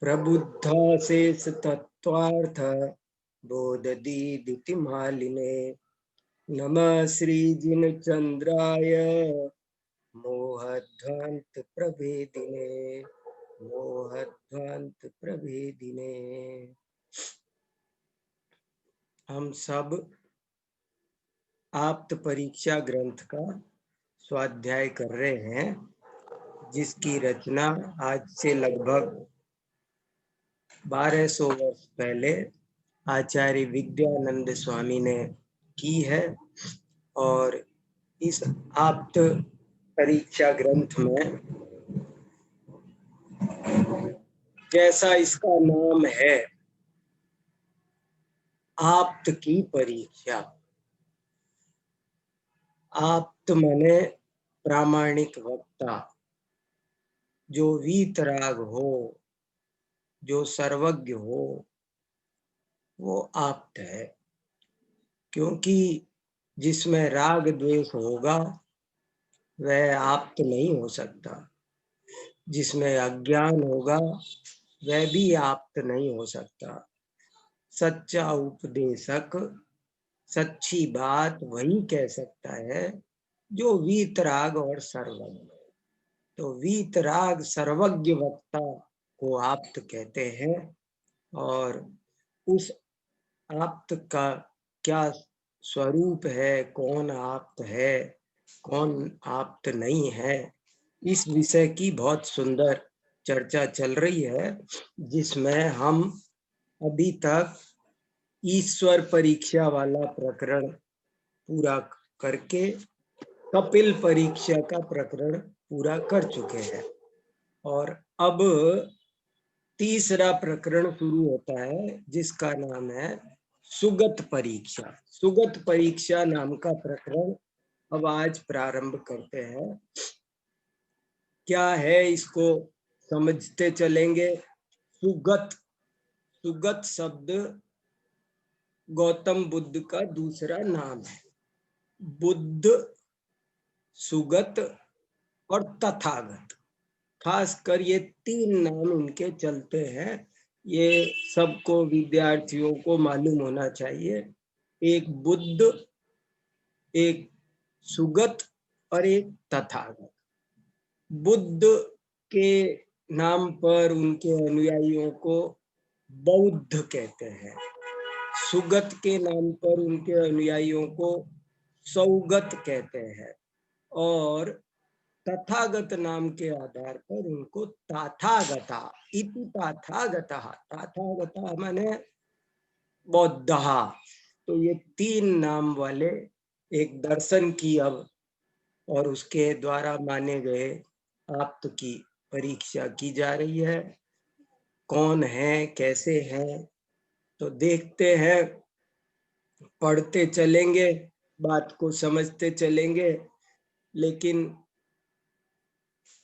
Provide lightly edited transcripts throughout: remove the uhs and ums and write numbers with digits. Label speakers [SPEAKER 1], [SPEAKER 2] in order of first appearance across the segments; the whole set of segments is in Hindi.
[SPEAKER 1] प्रबुद्धाशेष तत्वार्थ बोध दीदिति मालिने नमः श्री जिन चंद्राय मोहध्वांत प्रभेदिने मोहध्वांत प्रभेदिने। हम सब आप्त परीक्षा ग्रंथ का स्वाध्याय कर रहे हैं, जिसकी रचना आज से लगभग 1200 वर्ष पहले आचार्य विद्यानंद स्वामी ने की है। और इस आप्त परीक्षा ग्रंथ में जैसा इसका नाम है, आप्त की परीक्षा। आप्त माने प्रामाणिक वक्ता, जो वीतराग हो, जो सर्वज्ञ हो, वो आप्त है। क्योंकि जिसमें राग द्वेष होगा वह आप्त नहीं हो सकता, जिसमें अज्ञान होगा वह भी आप्त नहीं हो सकता। सच्चा उपदेशक सच्ची बात वही कह सकता है जो वीतराग और सर्वज्ञ। तो वीतराग सर्वज्ञ वक्ता को आप्त कहते हैं। और उस आप्त का क्या स्वरूप है, कौन आप्त है, कौन आप्त नहीं है, इस विषय की बहुत सुंदर चर्चा चल रही है, जिसमें हम अभी तक ईश्वर परीक्षा वाला प्रकरण पूरा करके कपिल परीक्षा का प्रकरण पूरा कर चुके हैं। और अब तीसरा प्रकरण शुरू होता है, जिसका नाम है सुगत परीक्षा। सुगत परीक्षा नाम का प्रकरण अब आज प्रारंभ करते हैं। क्या है इसको समझते चलेंगे। सुगत, सुगत शब्द गौतम बुद्ध का दूसरा नाम है। बुद्ध, सुगत और तथागत, खासकर ये तीन नाम इनके चलते हैं। ये सबको, विद्यार्थियों को मालूम होना चाहिए। एक बुद्ध, एक सुगत और एक तथागत। बुद्ध के नाम पर उनके अनुयायियों को बौद्ध कहते हैं। सुगत के नाम पर उनके अनुयायियों को सौगत कहते हैं। और तथागत नाम के आधार पर उनको ताथागता इति ताथागता, ताथागता माने बौद्धहा। तो ये तीन नाम वाले एक दर्शन की अब और उसके द्वारा माने गए आप्त की परीक्षा की जा रही है। कौन है, कैसे हैं, तो देखते हैं, पढ़ते चलेंगे, बात को समझते चलेंगे। लेकिन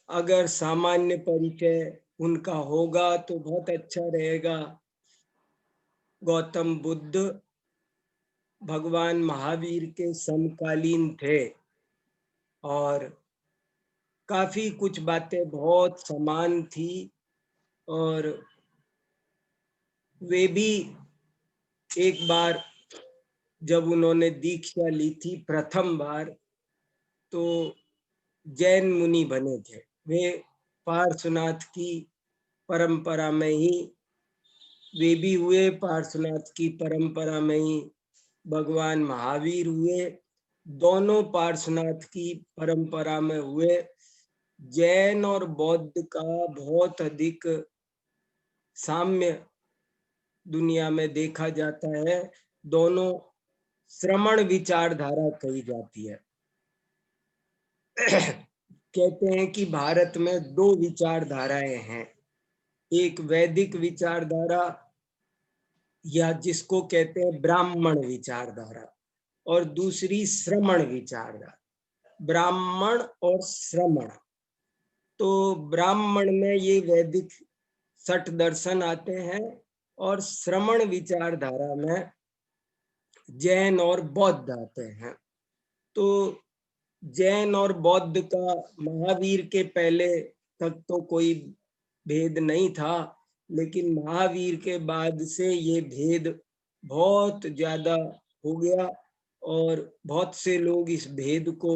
[SPEAKER 1] अगर सामान्य परिचय उनका होगा तो बहुत अच्छा रहेगा। गौतम बुद्ध भगवान महावीर के समकालीन थे और काफी कुछ बातें बहुत समान थी। और वे भी एक बार जब उन्होंने दीक्षा ली थी प्रथम बार, तो जैन मुनि बने थे। वे पार्श्वनाथ की परंपरा में ही वे भी हुए, पार्श्वनाथ की परंपरा में ही भगवान महावीर हुए। दोनों पार्श्वनाथ की परंपरा में हुए। जैन और बौद्ध का बहुत अधिक साम्य दुनिया में देखा जाता है। दोनों श्रमण विचारधारा कही जाती है। कहते हैं कि भारत में दो विचारधाराएं हैं, एक वैदिक विचारधारा या जिसको कहते हैं ब्राह्मण विचारधारा, और दूसरी श्रमण विचारधारा। ब्राह्मण और श्रमण, तो ब्राह्मण में ये वैदिक सठ दर्शन आते हैं और श्रमण विचारधारा में जैन और बौद्ध आते हैं। तो जैन और बौद्ध का महावीर के पहले तक तो कोई भेद नहीं था, लेकिन महावीर के बाद से ये भेद बहुत ज्यादा हो गया और बहुत से लोग इस भेद को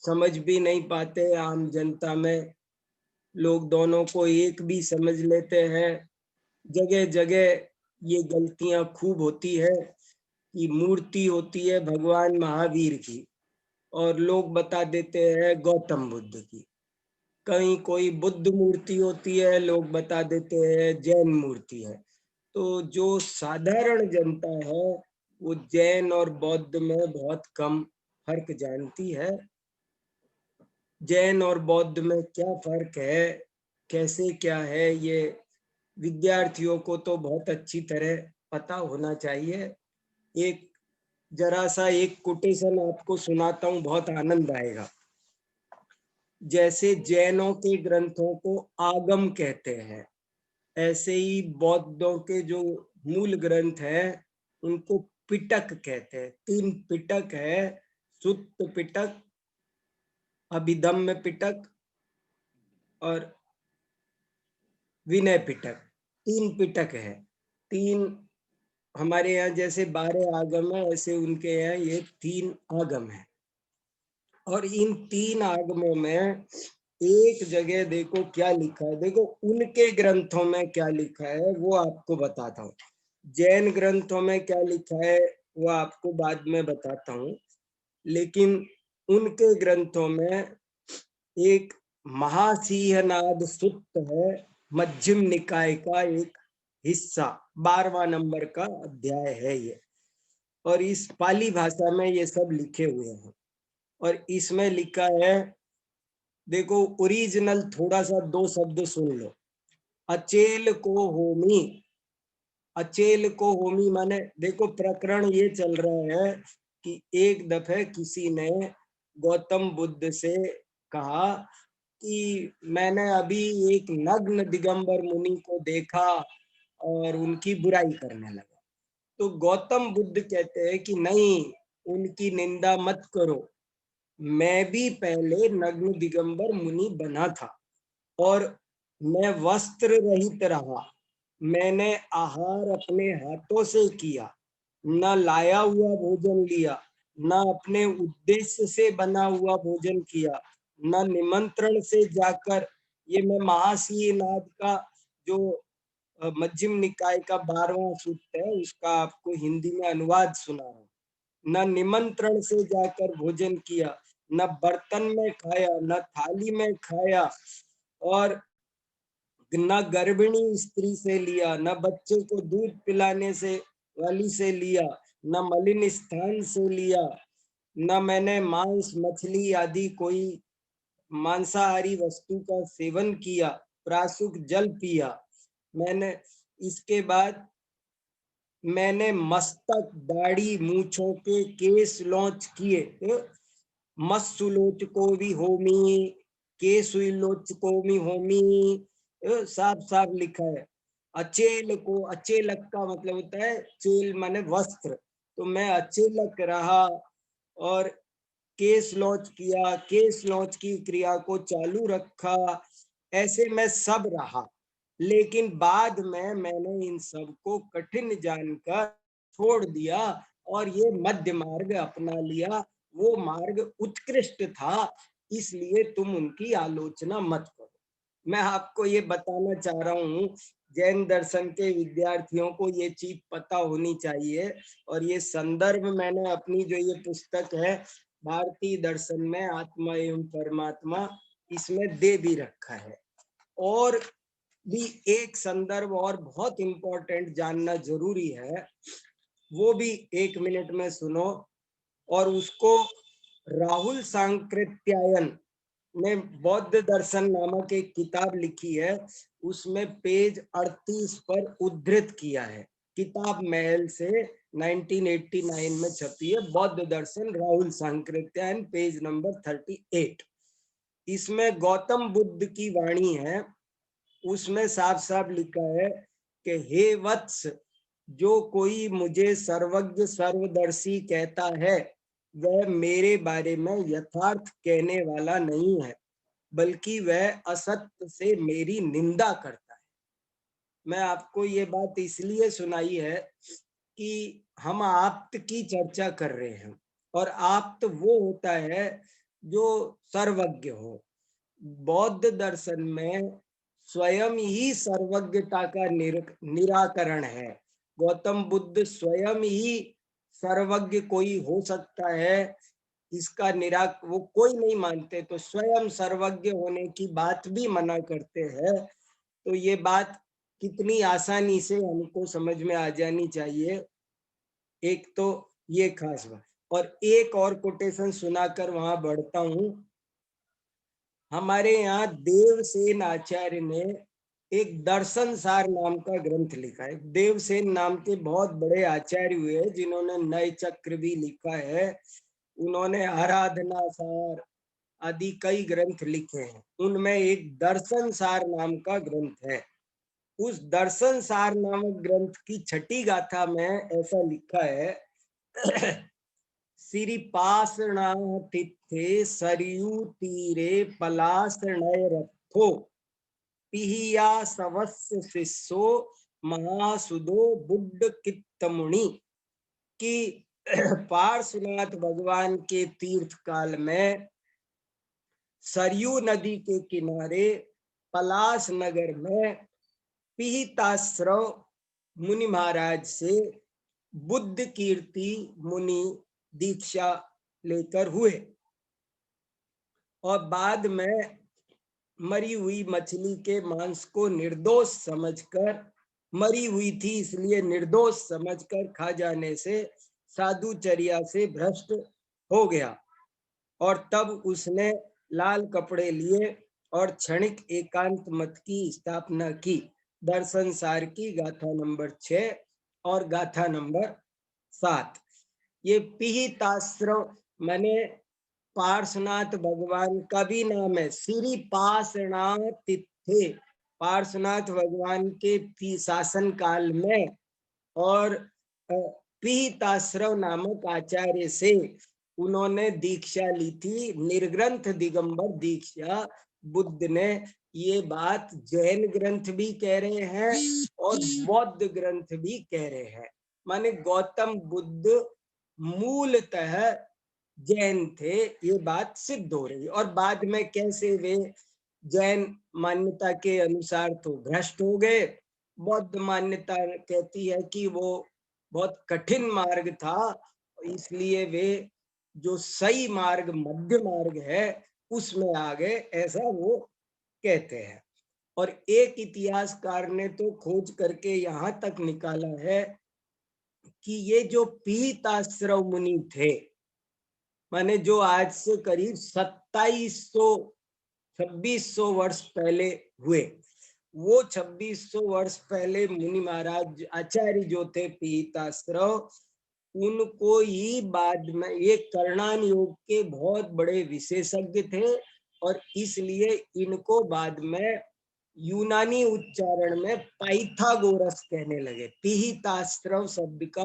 [SPEAKER 1] समझ भी नहीं पाते। आम जनता में लोग दोनों को एक भी समझ लेते हैं। जगह जगह ये गलतियां खूब होती है कि मूर्ति होती है भगवान महावीर की और लोग बता देते हैं गौतम बुद्ध की। कहीं कोई बुद्ध मूर्ति होती है, लोग बता देते हैं जैन मूर्ति है। तो जो साधारण जनता है वो जैन और बौद्ध में बहुत कम फर्क जानती है। जैन और बौद्ध में क्या फर्क है, कैसे क्या है, ये विद्यार्थियों को तो बहुत अच्छी तरह पता होना चाहिए। एक जरा सा एक कोटेशन आपको सुनाता हूँ, बहुत आनंद आएगा। जैसे जैनों के ग्रंथों को आगम कहते हैं, ऐसे ही बौद्धों के जो मूल ग्रंथ हैं उनको पिटक कहते हैं। 3 पिटक है, सुत्त पिटक, अभिधम्म पिटक और विनय पिटक। 3 पिटक है। 3 हमारे यहाँ जैसे 12 आगम है, ऐसे उनके यहाँ ये 3 आगम है। और इन 3 आगमों में एक जगह देखो क्या लिखा है, देखो उनके ग्रंथों में क्या लिखा है वो आपको बताता हूँ। जैन ग्रंथों में क्या लिखा है वो आपको बाद में बताता हूँ, लेकिन उनके ग्रंथों में एक महासिंहनाद सुत्त है, मध्यम निकाय का एक हिस्सा, 12वां नंबर का अध्याय है ये। और इस पाली भाषा में ये सब लिखे हुए हैं और इसमें लिखा है, देखो ओरिजिनल थोड़ा सा 2 शब्द सुन लो। अचेल को होमी, अचेल को होमी माने, देखो प्रकरण ये चल रहा है कि एक दफे किसी ने गौतम बुद्ध से कहा कि मैंने अभी एक नग्न दिगंबर मुनि को देखा और उनकी बुराई करने लगा। तो गौतम बुद्ध कहते हैं कि नहीं, उनकी निंदा मत करो, मैं भी पहले नग्न दिगंबर मुनि बना था और मैं वस्त्र रहित रहा, मैंने आहार अपने हाथों से किया, न लाया हुआ भोजन लिया, न अपने उद्देश्य से बना हुआ भोजन किया, न निमंत्रण से जाकर। ये मैं महासिंहनाद का जो मध्यम निकाय का 12वां सूत्र है उसका आपको हिंदी में अनुवाद सुना हूं। न निमंत्रण से जाकर भोजन किया, न बर्तन में खाया, न थाली में खाया, और न गर्भिणी स्त्री से लिया, न बच्चे को दूध पिलाने से वाली से लिया, न मलिन स्थान से लिया, न मैंने मांस मछली आदि कोई मांसाहारी वस्तु का सेवन किया, प्रासुक जल पिया। मैंने इसके बाद मैंने मस्तक दाढ़ी मूछों के केस लॉन्च किए, मत्सुलोच को भी होमी, केसुलोच को भी होमी, साफ साफ लिखा है। अचेल को, अचेलक का मतलब होता है चेल माने वस्त्र, तो मैं अचेलक रहा और केस लॉन्च किया, केस लॉन्च की क्रिया को चालू रखा, ऐसे मैं सब रहा। लेकिन बाद में मैंने इन सब को कठिन जानकर छोड़ दिया और ये मध्य मार्ग अपना लिया। वो मार्ग उत्कृष्ट था, इसलिए तुम उनकी आलोचना मत करो। मैं आपको ये बताना चाह रहा हूँ, जैन दर्शन के विद्यार्थियों को ये चीज पता होनी चाहिए। और ये संदर्भ मैंने अपनी जो ये पुस्तक है भारतीय दर्शन में आत्मा एवं परमात्मा, इसमें दे भी रखा है। और भी एक संदर्भ और बहुत इंपॉर्टेंट जानना जरूरी है, वो भी 1 मिनट में सुनो। और उसको राहुल सांकृत्यायन ने बौद्ध दर्शन नामक एक किताब लिखी है, उसमें पेज 38 पर उद्धृत किया है। किताब महल से 1989 में छपी है, बौद्ध दर्शन राहुल सांकृत्यायन, पेज नंबर 38। इसमें गौतम बुद्ध की वाणी है, उसमें साफ साफ लिखा है कि हे वत्स, जो कोई मुझे सर्वज्ञ सर्वदर्शी कहता है वह मेरे बारे में यथार्थ कहने वाला नहीं है, बल्कि वह असत्य से मेरी निंदा करता है। मैं आपको ये बात इसलिए सुनाई है कि हम आप्त की चर्चा कर रहे हैं, और आप्त वो होता है जो सर्वज्ञ हो। बौद्ध दर्शन में स्वयं ही सर्वज्ञता का निराकरण है। गौतम बुद्ध स्वयं ही सर्वज्ञ कोई हो सकता है, इसका वो कोई नहीं मानते, तो स्वयं सर्वज्ञ होने की बात भी मना करते हैं। तो ये बात कितनी आसानी से हमको समझ में आ जानी चाहिए। एक तो ये खास बात, और एक और कोटेशन सुनाकर वहां बढ़ता हूं। हमारे यहाँ देवसेन आचार्य ने एक दर्शन सार नाम का ग्रंथ लिखा है। देवसेन नाम के बहुत बड़े आचार्य हुए जिन्होंने नए चक्र भी लिखा है। उन्होंने आराधना सार आदि कई ग्रंथ लिखे हैं। उनमें एक दर्शन सार नाम का ग्रंथ है। उस दर्शन सार नामक ग्रंथ की छठी गाथा में ऐसा लिखा है श्री पाषाणातिथे सरयू तीरे पलाशनय रथो पिहिया सवस्य शिष्यो महासुदो बुद्ध कित्तमुनि की पार्श्वनाथ भगवान के तीर्थ काल में सरयू नदी के किनारे पलाश नगर में पिहिताश्रव मुनि महाराज से बुद्ध कीर्ति मुनि दीक्षा लेकर हुए, और बाद में मरी हुई मछली के मांस को निर्दोष समझकर, मरी हुई थी इसलिए निर्दोष समझकर खा जाने से साधुचर्या से भ्रष्ट हो गया, और तब उसने लाल कपड़े लिए और क्षणिक एकांत मत की स्थापना की। दर्शन सार की गाथा नंबर 6 और गाथा नंबर 7। ये पिहिताश्रव माने पार्श्वनाथ भगवान का भी नाम है। श्री पार्श्वनाथ तिथे, पार्श्वनाथ भगवान के शासन काल में, और पिहिताश्रव नामक आचार्य से उन्होंने दीक्षा ली थी, निर्ग्रंथ दिगंबर दीक्षा। बुद्ध ने ये बात जैन ग्रंथ भी कह रहे हैं और बौद्ध ग्रंथ भी कह रहे हैं। माने गौतम बुद्ध मूलतः जैन थे, ये बात सिद्ध हो रही है। और बाद में कैसे वे जैन मान्यता के अनुसार तो भ्रष्ट हो गए। बौद्ध मान्यता कहती है कि वो बहुत कठिन मार्ग था, इसलिए वे जो सही मार्ग मध्य मार्ग है उसमें आ गए, ऐसा वो कहते हैं। और एक इतिहासकार ने तो खोज करके यहाँ तक निकाला है कि ये जो पीताश्रव मुनि थे, माने जो आज से करीब 2600 वर्ष पहले हुए, वो 2600 वर्ष पहले मुनि महाराज आचार्य जो थे पीताश्रव, उनको ही बाद में ये कर्णान योग के बहुत बड़े विशेषज्ञ थे, और इसलिए इनको बाद में यूनानी उच्चारण में पाइथागोरस कहने लगे। पिहिताश्रव शब्द का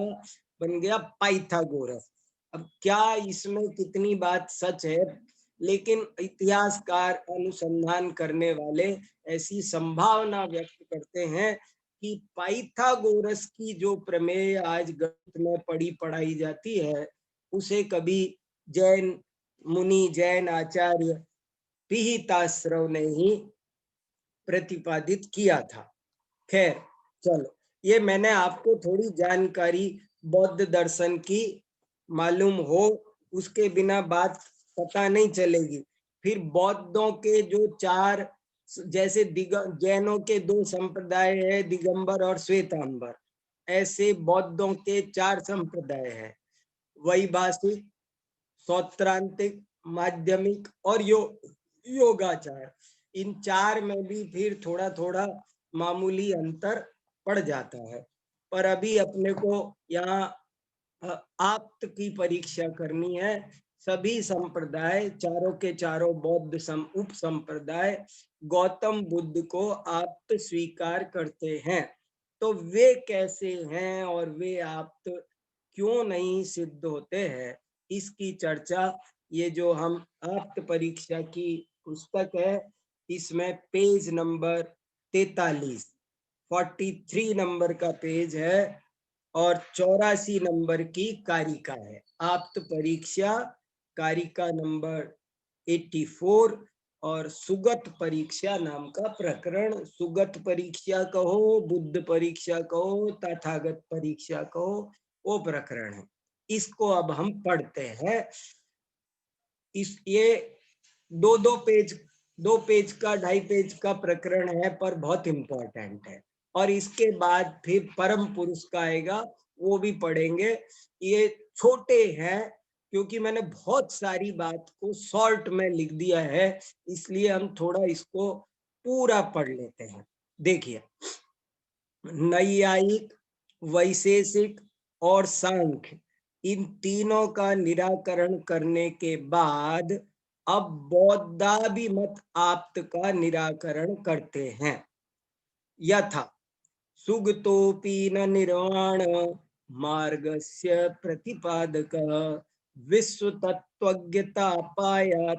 [SPEAKER 1] बन गया पाइथागोरस। अब क्या इसमें कितनी बात सच है, लेकिन इतिहासकार अनुसंधान करने वाले ऐसी संभावना व्यक्त करते हैं कि पाइथागोरस की जो प्रमेय आज गणित में पढ़ाई जाती है, उसे कभी जैन मुनि, जैन आचार्य पिहिताश्रव ने ही प्रतिपादित किया था। खैर चलो, ये मैंने आपको थोड़ी जानकारी बौद्ध दर्शन की मालूम हो, उसके बिना बात पता नहीं चलेगी। फिर बौद्धों के जो चार, जैसे जैनों के 2 संप्रदाय है, दिगंबर और श्वेतांबर, ऐसे बौद्धों के 4 संप्रदाय है, वैभाषिक, सौत्रांतिक, माध्यमिक और योगाचार। इन 4 में भी फिर थोड़ा थोड़ा मामूली अंतर पड़ जाता है। पर अभी अपने को यहाँ आप्त की परीक्षा करनी है। सभी संप्रदाय, चारों के चारों बौद्ध उप संप्रदाय गौतम बुद्ध को आप्त स्वीकार करते हैं। तो वे कैसे हैं और वे आप्त क्यों नहीं सिद्ध होते हैं, इसकी चर्चा ये जो हम आप्त परीक्षा की पुस्तक है, इसमें पेज नंबर 43 43 नंबर का पेज है और 84 नंबर की कारिका है। आप्त परीक्षा कारिका नंबर 84 और सुगत परीक्षा नाम का प्रकरण। सुगत परीक्षा कहो, बुद्ध परीक्षा कहो, तथागत परीक्षा कहो, वो प्रकरण है। इसको अब हम पढ़ते हैं। ये दो पेज का 2.5 पेज का प्रकरण है, पर बहुत इंपॉर्टेंट है। और इसके बाद फिर परम पुरुष का आएगा, वो भी पढ़ेंगे। ये छोटे हैं क्योंकि मैंने बहुत सारी बात को शॉर्ट में लिख दिया है, इसलिए हम थोड़ा इसको पूरा पढ़ लेते हैं। देखिए, नैयायिक, वैशेषिक और सांख्य, इन तीनों का निराकरण करने के बाद अब बौद्धाभिमत आप्त का निराकरण करते हैं। यथा सुगतोपि न निर्वाण मार्गस्य प्रतिपादक विश्व तत्वज्ञता पाया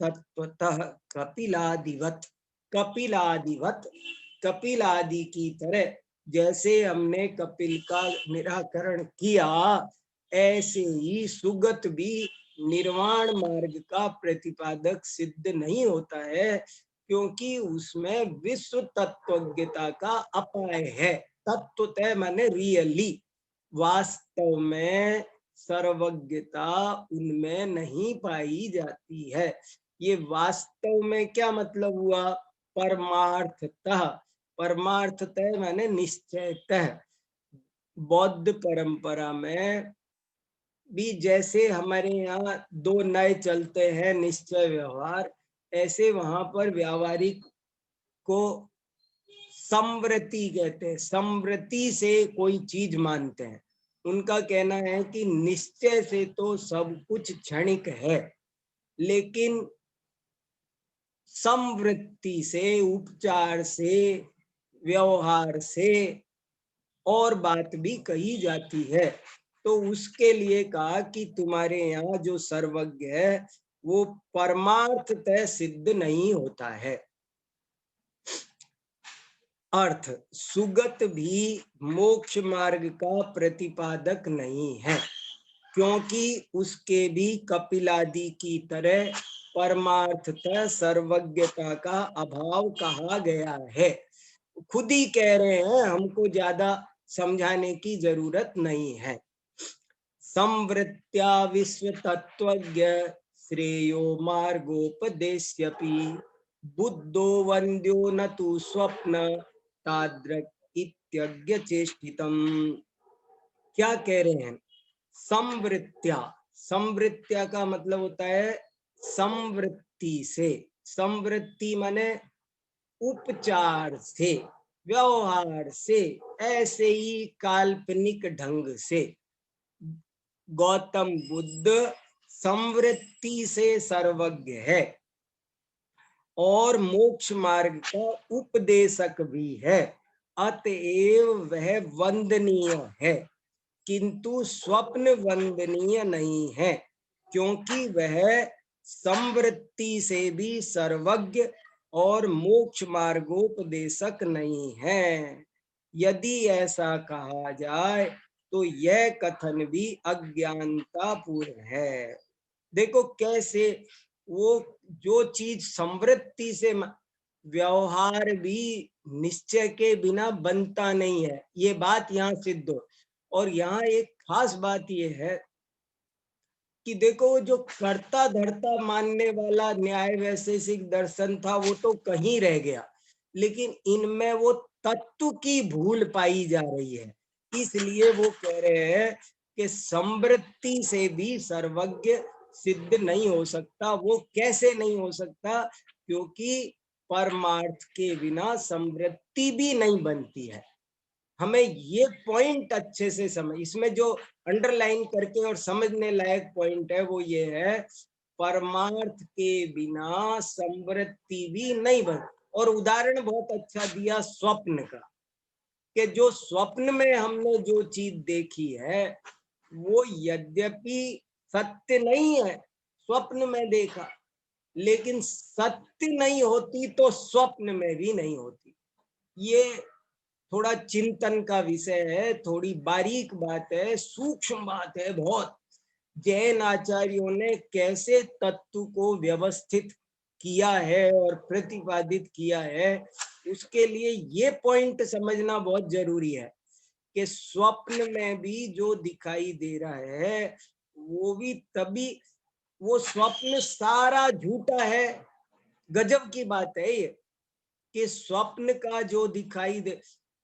[SPEAKER 1] तत्वतः कपिल आदि की तरह, जैसे हमने कपिल का निराकरण किया, ऐसे ही सुगत भी निर्वाण मार्ग का प्रतिपादक सिद्ध नहीं होता है, क्योंकि उसमें विश्व तत्वज्ञता का अपाय है। तत्वतः माने रियली, वास्तव में सर्वज्ञता उनमें नहीं पाई जाती है। ये वास्तव में क्या मतलब हुआ? परमार्थतः। परमार्थतः माने निश्चयतः। बौद्ध परंपरा में भी जैसे हमारे यहाँ 2 नए चलते हैं, निश्चय व्यवहार, ऐसे वहां पर व्यावहारिक को समवृत्ति कहते हैं। समवृत्ति से कोई चीज मानते हैं। उनका कहना है कि निश्चय से तो सब कुछ क्षणिक है, लेकिन समवृत्ति से, उपचार से, व्यवहार से और बात भी कही जाती है। तो उसके लिए कहा कि तुम्हारे यहाँ जो सर्वज्ञ है वो परमार्थतः सिद्ध नहीं होता है। अर्थ, सुगत भी मोक्ष मार्ग का प्रतिपादक नहीं है, क्योंकि उसके भी कपिलादि की तरह परमार्थतः सर्वज्ञता का अभाव कहा गया है। खुद ही कह रहे हैं, हमको ज्यादा समझाने की जरूरत नहीं है। संवृत्त्या विश्व तत्वज्ञ श्रेयो मार्गोपदेश्यपि बुद्धो वन्द्यो न तु स्वप्न तादृक् इत्यज्ञ चेष्टितम्। क्या कह रहे हैं? संवृत्त्या, संवृत्त्या का मतलब होता है संवृत्ति से। संवृत्ति माने उपचार से, व्यवहार से, ऐसे ही काल्पनिक ढंग से। गौतम बुद्ध संवृत्ति से सर्वज्ञ है और मोक्ष मार्ग का उपदेशक भी है, अतएव वह वंदनीय है, किंतु स्वप्न वंदनीय नहीं है, क्योंकि वह संवृत्ति से भी सर्वज्ञ और मोक्ष मार्गोपदेशक नहीं है। यदि ऐसा कहा जाए तो यह कथन भी अज्ञानता पूर्ण है। देखो कैसे वो जो चीज संवृत्ति से, व्यवहार भी निश्चय के बिना बनता नहीं है, ये बात यहाँ सिद्ध हो। और यहाँ एक खास बात ये है कि देखो, जो कर्ता धर्ता मानने वाला न्याय वैशेषिक दर्शन था वो तो कहीं रह गया, लेकिन इनमें वो तत्व की भूल पाई जा रही है। इसलिए वो कह रहे हैं कि संवृत्ति से भी सर्वज्ञ सिद्ध नहीं हो सकता। वो कैसे नहीं हो सकता? क्योंकि परमार्थ के बिना संवृत्ति भी नहीं बनती है। हमें ये पॉइंट अच्छे से समझ, इसमें जो अंडरलाइन करके और समझने लायक पॉइंट है वो ये है, परमार्थ के बिना संवृत्ति भी नहीं बन। और उदाहरण बहुत अच्छा दिया स्वप्न का, कि जो स्वप्न में हमने जो चीज देखी है वो यद्यपि सत्य नहीं है, स्वप्न में देखा, लेकिन सत्य नहीं होती तो स्वप्न में भी नहीं होती। ये थोड़ा चिंतन का विषय है, थोड़ी बारीक बात है, सूक्ष्म बात है बहुत। जैन आचार्यों ने कैसे तत्व को व्यवस्थित किया है और प्रतिपादित किया है, उसके लिए ये पॉइंट समझना बहुत जरूरी है कि स्वप्न में भी जो दिखाई दे रहा है वो भी तभी, वो स्वप्न सारा झूठा है। गजब की बात है ये कि स्वप्न का जो दिखाई दे,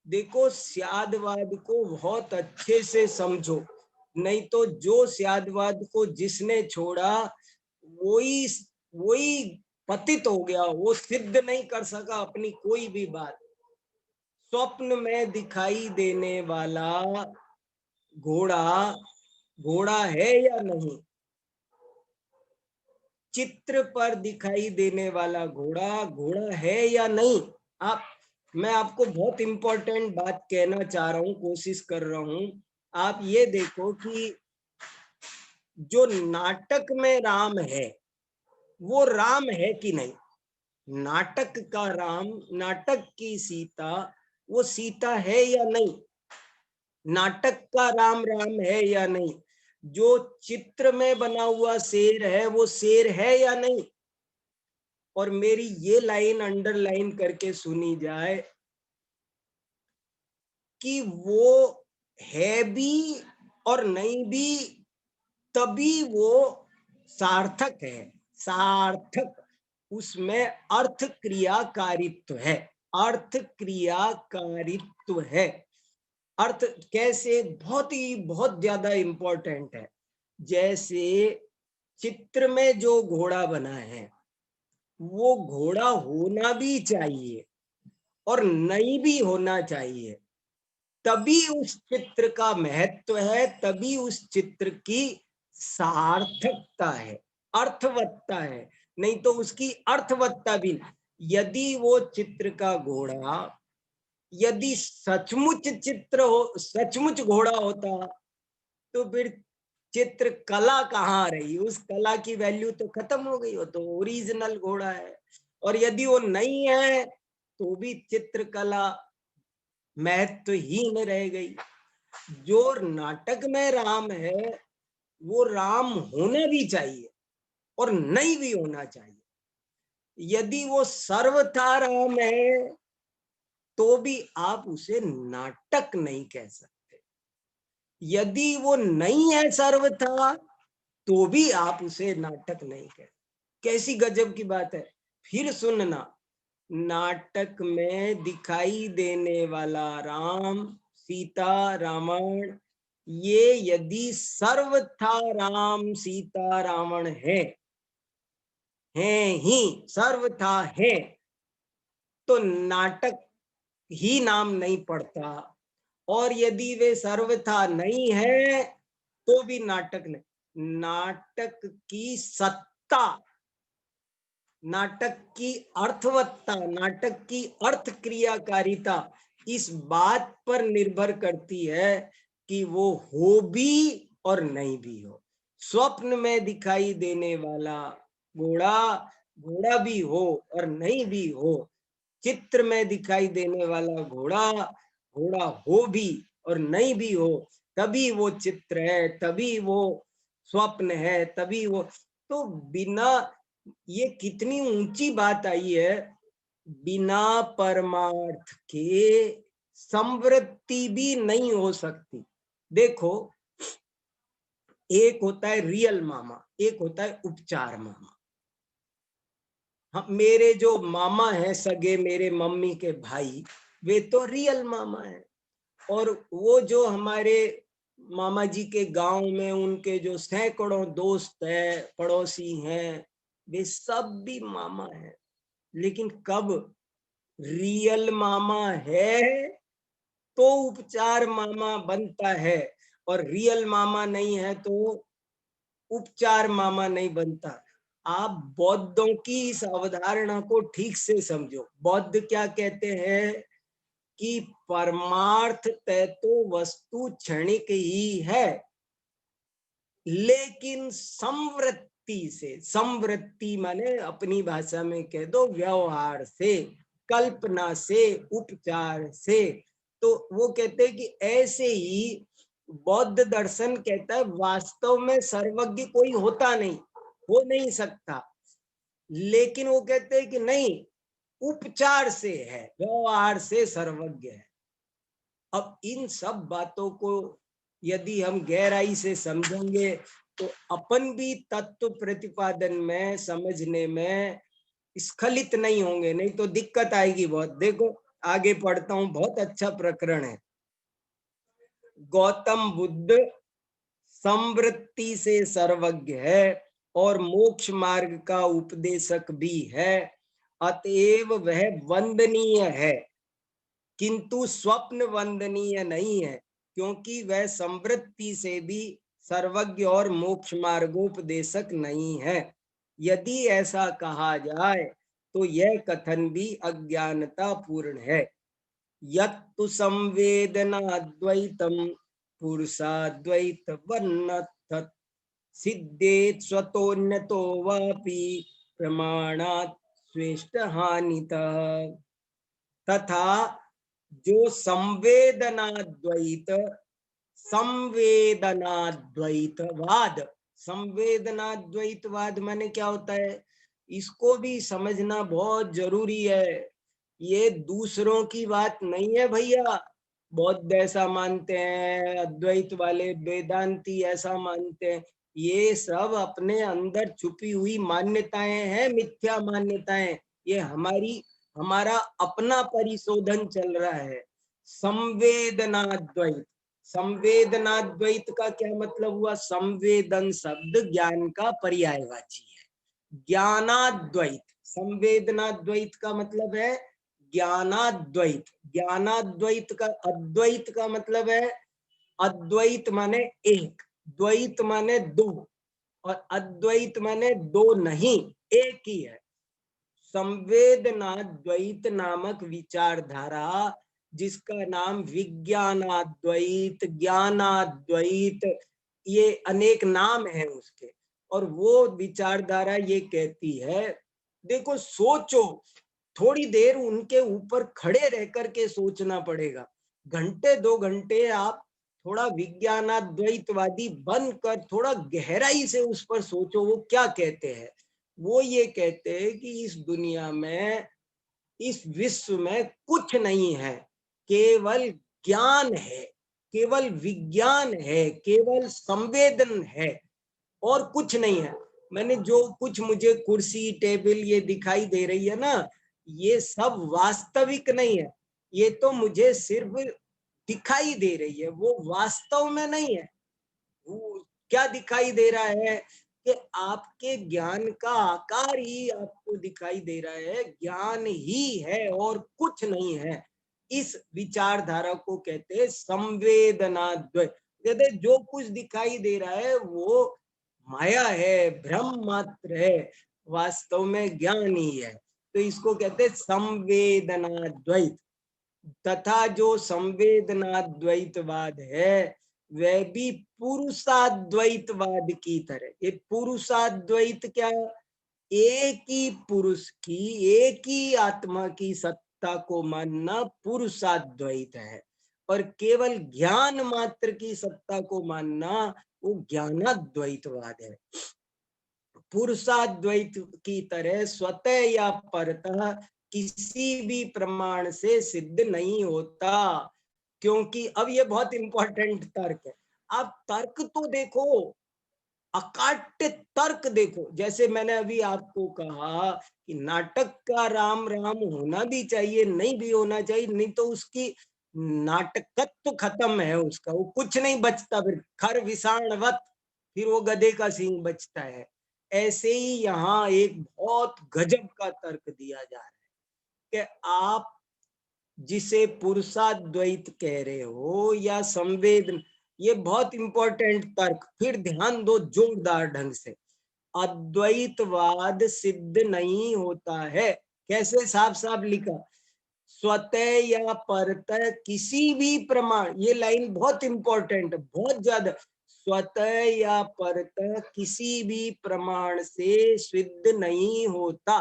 [SPEAKER 1] देखो स्यादवाद को बहुत अच्छे से समझो, नहीं तो जो स्यादवाद को जिसने छोड़ा वही वही पतित हो गया, वो सिद्ध नहीं कर सका अपनी कोई भी बात। स्वप्न में दिखाई देने वाला घोड़ा घोड़ा है या नहीं, चित्र पर दिखाई देने वाला घोड़ा घोड़ा है या नहीं। आप, मैं आपको बहुत इंपॉर्टेंट बात कहना चाह रहा हूं, कोशिश कर रहा हूं। आप ये देखो कि जो नाटक में राम है वो राम है कि नहीं, नाटक का राम, नाटक की सीता वो सीता है या नहीं, नाटक का राम राम है या नहीं, जो चित्र में बना हुआ शेर है वो शेर है या नहीं। और मेरी ये लाइन अंडरलाइन करके सुनी जाए कि वो है भी और नहीं भी, तभी वो सार्थक है। सार्थक, उसमें अर्थ क्रियाकारित्व है, अर्थ क्रियाकारित्व है। अर्थ कैसे, बहुत ज्यादा इंपॉर्टेंट है। जैसे चित्र में जो घोड़ा बना है वो घोड़ा होना भी चाहिए और नहीं भी होना चाहिए, तभी उस चित्र का महत्व है, तभी उस चित्र की सार्थकता है, अर्थवत्ता है। नहीं तो उसकी अर्थवत्ता भी नहीं। यदि वो चित्र का घोड़ा, यदि सचमुच चित्र हो, सचमुच घोड़ा होता तो फिर चित्र कला कहाँ रही, उस कला की वैल्यू तो खत्म हो गई, हो तो ओरिजिनल घोड़ा है। और यदि वो नहीं है तो भी चित्रकला महत्वहीन रह गई। जो नाटक में राम है वो राम होना भी चाहिए और नहीं भी होना चाहिए। यदि वो सर्वथा राम है तो भी आप उसे नाटक नहीं कह सकते, यदि वो नहीं है सर्वथा तो भी आप उसे नाटक नहीं कह। कैसी गजब की बात है। फिर सुनना, नाटक में दिखाई देने वाला राम, सीता, रावण, ये यदि सर्वथा राम सीता रावण है ही सर्वथा है, तो नाटक ही नाम नहीं पड़ता। और यदि वे सर्वथा नहीं है तो भी नाटक नहीं। नाटक की सत्ता, नाटक की अर्थवत्ता, नाटक की अर्थ क्रियाकारिता इस बात पर निर्भर करती है कि वो हो भी और नहीं भी हो। स्वप्न में दिखाई देने वाला घोड़ा घोड़ा भी हो और नहीं भी हो, चित्र में दिखाई देने वाला घोड़ा घोड़ा हो भी और नहीं भी हो, तभी वो चित्र है, तभी वो स्वप्न है, तभी वो। तो बिना, ये कितनी ऊंची बात आई है, बिना परमार्थ के संवृत्ति भी नहीं हो सकती। देखो, एक होता है रियल मामा, एक होता है उपचार मामा। मेरे जो मामा हैं सगे, मेरे मम्मी के भाई, वे तो रियल मामा हैं। और वो जो हमारे मामा जी के गांव में उनके जो सैकड़ों दोस्त हैं, पड़ोसी हैं, वे सब भी मामा हैं। लेकिन कब रियल मामा है तो उपचार मामा बनता है, और रियल मामा नहीं है तो उपचार मामा नहीं बनता। आप बौद्धों की इस अवधारणा को ठीक से समझो। बौद्ध क्या कहते हैं कि परमार्थ तय तो वस्तु क्षणिक ही है, लेकिन संवृत्ति से, संवृत्ति माने अपनी भाषा में कह दो व्यवहार से, कल्पना से, उपचार से, तो वो कहते हैं कि ऐसे ही बौद्ध दर्शन कहता है वास्तव में सर्वज्ञ कोई होता नहीं, हो नहीं सकता, लेकिन वो कहते हैं कि नहीं, उपचार से है, व्यवहार से सर्वज्ञ है। अब इन सब बातों को यदि हम गहराई से समझेंगे तो अपन भी तत्व प्रतिपादन में समझने में स्खलित नहीं होंगे, नहीं तो दिक्कत आएगी बहुत। देखो आगे पढ़ता हूं, बहुत अच्छा प्रकरण है। गौतम बुद्ध संवृत्ति से सर्वज्ञ है और मोक्ष मार्ग का उपदेशक भी है, अतएव वह वंदनीय है, किंतु स्वप्न वंदनीय नहीं है, क्योंकि वह संवृत्ति से भी सर्वज्ञ और मोक्ष मार्गोपदेशक नहीं है। यदि ऐसा कहा जाए तो यह कथन भी अज्ञानता पूर्ण है। यत्तु संवेदनाद्वैतम पुरुषाद्वैत वन्नतत् सिद्धेत स्वतोन्यतो वापि प्रमाणात् स्वेष्ट हानितः। तथा जो संवेदनाद्वैतवाद माने क्या होता है, इसको भी समझना बहुत जरूरी है। ये दूसरों की बात नहीं है भैया। बौद्ध ऐसा मानते हैं, अद्वैत वाले वेदांती ऐसा मानते हैं, ये सब अपने अंदर छुपी हुई मान्यताएं हैं, मिथ्या मान्यताएं। ये हमारा अपना परिशोधन चल रहा है। संवेदनाद्वैत, संवेदनाद्वैत का क्या मतलब हुआ? संवेदन शब्द ज्ञान का पर्यायवाची है। ज्ञानाद्वैत, संवेदनाद्वैत का मतलब है ज्ञानाद्वैत। ज्ञानाद्वैत का, अद्वैत का मतलब है, अद्वैत माने एक, द्वैत माने दो, और अद्वैत माने दो नहीं, एक ही है। संवेदनाद्वैत नामक विचारधारा, जिसका नाम विज्ञानाद्वैत, ज्ञानाद्वैत, ये अनेक नाम है उसके, और वो विचारधारा ये कहती है, देखो सोचो, थोड़ी देर उनके ऊपर खड़े रह करके सोचना पड़ेगा। घंटे 2 घंटे आप थोड़ा विज्ञानाद्वैतवादी बनकर थोड़ा गहराई से उस पर सोचो, वो क्या कहते हैं। वो ये कहते हैं कि इस दुनिया में, इस विश्व में कुछ नहीं है, केवल ज्ञान है, केवल विज्ञान है, केवल संवेदन है, और कुछ नहीं है। मैंने जो कुछ मुझे कुर्सी टेबल ये दिखाई दे रही है ना, ये सब वास्तविक नहीं है, ये तो मुझे सिर्फ दिखाई दे रही है, वो वास्तव में नहीं है। वो क्या दिखाई दे रहा है कि आपके ज्ञान का आकार ही आपको दिखाई दे रहा है, ज्ञान ही है और कुछ नहीं है। इस विचारधारा को कहते हैं संवेदनाद्वैत। कहते जो कुछ दिखाई दे रहा है वो माया है, भ्रम मात्र है, वास्तव में ज्ञान ही है। तो इसको कहते हैं संवेदनाद्वैत। तथा जो संवेदनाद्वैतवाद है वह भी पुरुषाद्वैतवाद की तरह। ये पुरुषाद्वैत क्या? एक ही पुरुष की, एक ही आत्मा की सत्ता को मानना पुरुषाद्वैत है, और केवल ज्ञान मात्र की सत्ता को मानना वो ज्ञानाद्वैतवाद है। पुरुषाद्वैत की तरह स्वतः या परतः किसी भी प्रमाण से सिद्ध नहीं होता, क्योंकि अब ये बहुत इंपॉर्टेंट तर्क है। आप तर्क तो देखो, अकाट्य तर्क देखो। जैसे मैंने अभी आपको कहा कि नाटक का राम राम होना भी चाहिए, नहीं भी होना चाहिए, नहीं तो उसकी नाटकत्व खत्म है उसका, वो कुछ नहीं बचता, फिर खर विषाणवत, फिर वो गधे का सींग बचता है। ऐसे ही यहाँ एक बहुत गजब का तर्क दिया जा रहा है कि आप जिसे पुरुषाद्वैत कह रहे हो या संवेदन, ये बहुत इंपॉर्टेंट तर्क, फिर ध्यान दो जोरदार ढंग से। अद्वैतवाद सिद्ध नहीं होता है। कैसे? साफ साफ लिखा, स्वतः या परतः किसी भी प्रमाण, ये लाइन बहुत इंपॉर्टेंट है, बहुत ज्यादा। स्वतः या परतः किसी भी प्रमाण से सिद्ध नहीं होता,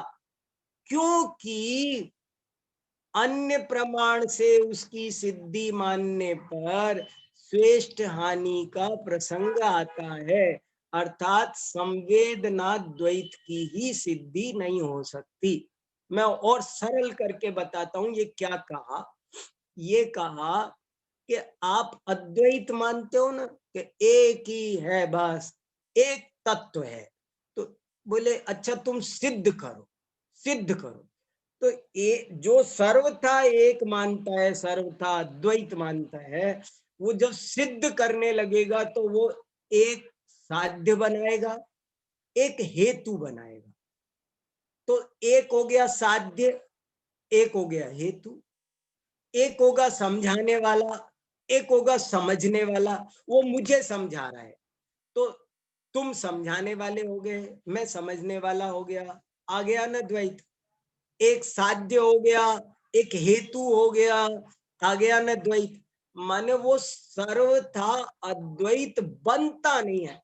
[SPEAKER 1] क्योंकि अन्य प्रमाण से उसकी सिद्धि मानने पर श्रेष्ठ हानि का प्रसंग आता है, अर्थात संवेदना द्वैत की ही सिद्धि नहीं हो सकती। मैं और सरल करके बताता हूं ये क्या कहा। ये कहा कि आप अद्वैत मानते हो ना, कि एक ही है, बस एक तत्व है। तो बोले अच्छा तुम सिद्ध करो, सिद्ध करो। तो जो सर्वथा एक मानता है, सर्वथा अद्वैत मानता है, वो जब सिद्ध करने लगेगा तो वो एक साध्य बनाएगा, एक हेतु बनाएगा। तो एक हो गया साध्य, एक हो गया हेतु, एक होगा समझाने वाला, एक होगा समझने वाला। वो मुझे समझा रहा है तो तुम समझाने वाले हो गए, मैं समझने वाला हो गया, आ गया ना द्वैत। एक साध्य हो गया, एक हेतु हो गया, आ गया ना द्वैत। माने वो सर्वथा अद्वैत बनता नहीं है।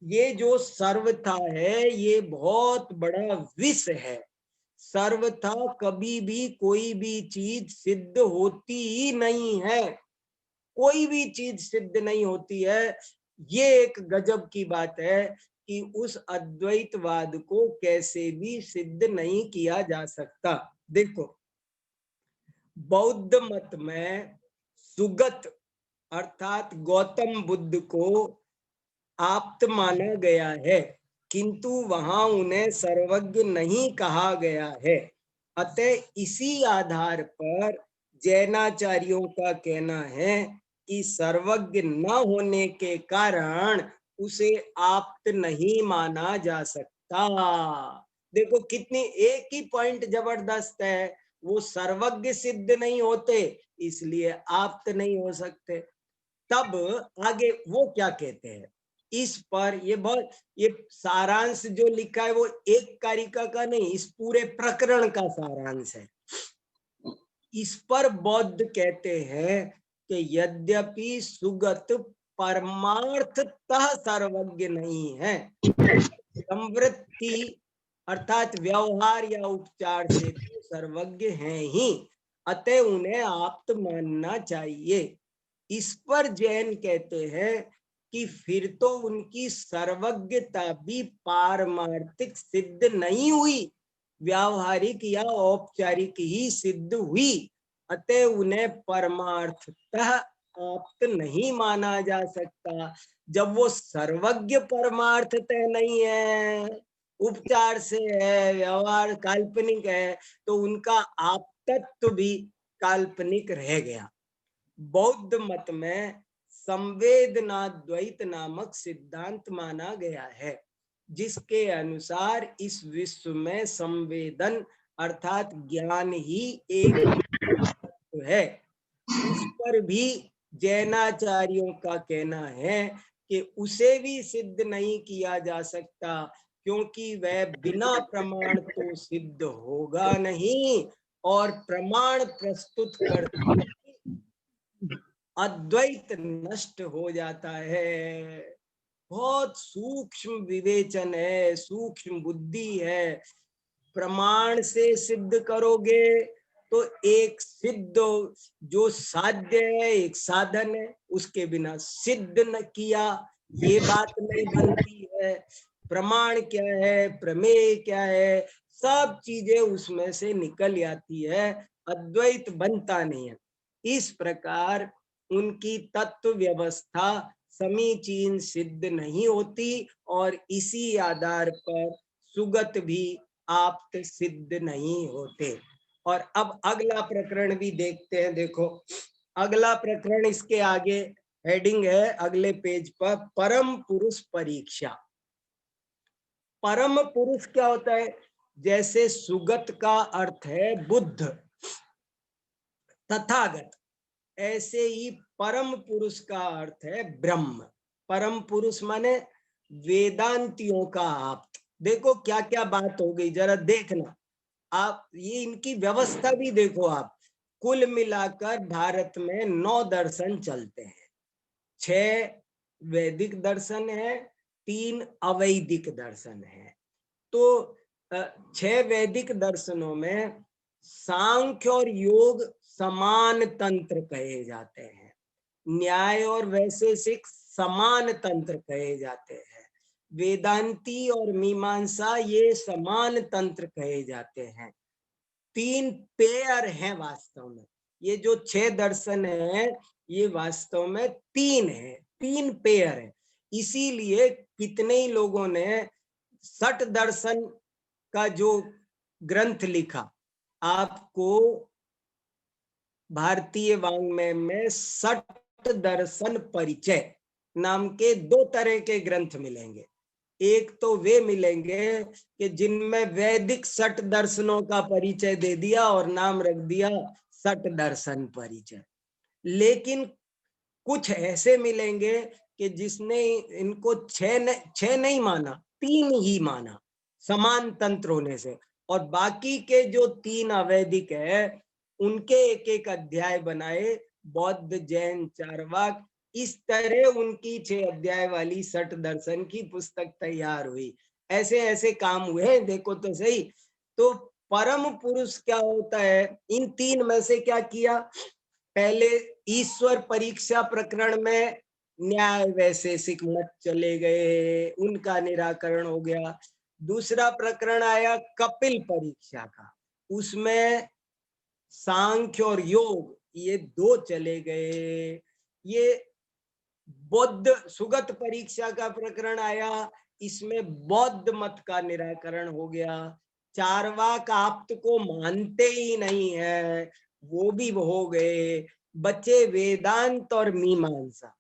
[SPEAKER 1] ये जो सर्वथा है ये बहुत बड़ा विष है। सर्वथा कभी भी कोई भी चीज सिद्ध होती ही नहीं है, कोई भी चीज सिद्ध नहीं होती है। ये एक गजब की बात है कि उस अद्वैतवाद को कैसे भी सिद्ध नहीं किया जा सकता। देखो, बौद्ध मत में सुगत अर्थात गौतम बुद्ध को आप्त माना गया है, किंतु वहां उन्हें सर्वज्ञ नहीं कहा गया है। अतः इसी आधार पर जैनाचार्यों का कहना है कि सर्वज्ञ न होने के कारण उसे आप्त नहीं माना जा सकता। देखो कितनी एक ही पॉइंट जबरदस्त है। वो सर्वज्ञ सिद्ध नहीं होते, इसलिए आप्त नहीं हो सकते। तब आगे वो क्या कहते हैं इस पर, ये सारांश जो लिखा है वो एक कारिका का नहीं, इस पूरे प्रकरण का सारांश है। इस पर बौद्ध कहते हैं कि यद्यपि सुगत परमार्थतः सर्वज्ञ नहीं है, संवृत्ति अर्थात व्यवहार या उपचार से तो सर्वज्ञ हैं ही, अतः उन्हें आप्त मानना चाहिए। इस पर जैन कहते हैं कि फिर तो उनकी सर्वज्ञता भी पारमार्थिक सिद्ध नहीं हुई, व्यावहारिक या औपचारिक ही सिद्ध हुई, अतः उन्हें परमार्थतः आप्त नहीं माना जा सकता। जब वो सर्वज्ञ परमार्थतः नहीं है, उपचार से है, व्यवहार काल्पनिक है, तो उनका आप्तत्व भी काल्पनिक रह गया। बौद्ध मत में संवेदना द्वैत नामक सिद्धांत माना गया है, जिसके अनुसार इस विश्व में संवेदन अर्थात ज्ञान ही एक है। उस पर भी जैनाचार्यों का कहना है कि उसे भी सिद्ध नहीं किया जा सकता, क्योंकि वह बिना प्रमाण तो सिद्ध होगा नहीं, और प्रमाण प्रस्तुत करते अद्वैत नष्ट हो जाता है। बहुत सूक्ष्म विवेचन है, सूक्ष्म बुद्धि है। प्रमाण से सिद्ध करोगे तो एक सिद्ध जो साध्य है, एक साधन है, उसके बिना सिद्ध न किया ये बात नहीं बनती है। प्रमाण क्या है, प्रमेय क्या है, सब चीजें उसमें से निकल आती है, अद्वैत बनता नहीं है। इस प्रकार उनकी तत्व व्यवस्था समीचीन सिद्ध नहीं होती, और इसी आधार पर सुगत भी आप्त सिद्ध नहीं होते। और अब अगला प्रकरण भी देखते हैं। देखो अगला प्रकरण, इसके आगे हेडिंग है अगले पेज पर, परम पुरुष परीक्षा। परम पुरुष क्या होता है? जैसे सुगत का अर्थ है बुद्ध, तथागत, ऐसे ही परम पुरुष का अर्थ है ब्रह्म। परम पुरुष माने वेदांतियों का आप्त। देखो क्या क्या बात हो गई, जरा देखना आप, ये इनकी व्यवस्था भी देखो आप। कुल मिलाकर भारत में 9 दर्शन चलते हैं। 6 वैदिक दर्शन है, 3 अवैदिक दर्शन है। तो 6 वैदिक दर्शनों में सांख्य और योग समान तंत्र कहे जाते हैं, न्याय और वैशेषिक समान तंत्र कहे जाते हैं, वेदांती और मीमांसा ये समान तंत्र कहे जाते हैं। तीन पेयर हैं वास्तव में, ये जो 6 दर्शन है ये वास्तव में तीन है, तीन पेयर है। इसीलिए कितने ही लोगों ने 60 दर्शन का जो ग्रंथ लिखा, आपको भारतीय वाङ्मय में 60 दर्शन परिचय नाम के 2 तरह के ग्रंथ मिलेंगे। एक तो वे मिलेंगे कि जिनमें वैदिक 60 दर्शनों का परिचय दे दिया और नाम रख दिया 60 दर्शन परिचय। लेकिन कुछ ऐसे मिलेंगे कि जिसने इनको 6 नहीं माना, 3 ही माना समान तंत्र होने से, और बाकी के जो 3 अवैदिक है उनके एक एक अध्याय बनाए, बौद्ध जैन चारवाक, इस तरह उनकी 6 अध्याय वाली 60 दर्शन की पुस्तक तैयार हुई। ऐसे ऐसे काम हुए, देखो तो सही। तो परम पुरुष क्या होता है, इन 3 में से क्या किया, पहले ईश्वर परीक्षा प्रकरण में न्याय वैशेषिक मत चले गए, उनका निराकरण हो गया। दूसरा प्रकरण आया कपिल परीक्षा का, उसमें सांख्य और योग ये 2 चले गए। ये बौद्ध सुगत परीक्षा का प्रकरण आया, इसमें बौद्ध मत का निराकरण हो गया। चारवाक आप्त को मानते ही नहीं है, वो भी हो गए। बचे वेदांत और मीमांसा।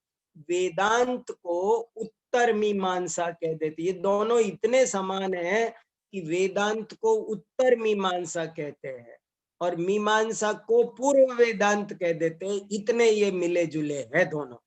[SPEAKER 1] वेदांत को उत्तर मीमांसा कह देते, ये दोनों इतने समान हैं कि वेदांत को उत्तर मीमांसा कहते हैं और मीमांसा को पूर्व वेदांत कह देते हैं, इतने ये मिले जुले हैं दोनों।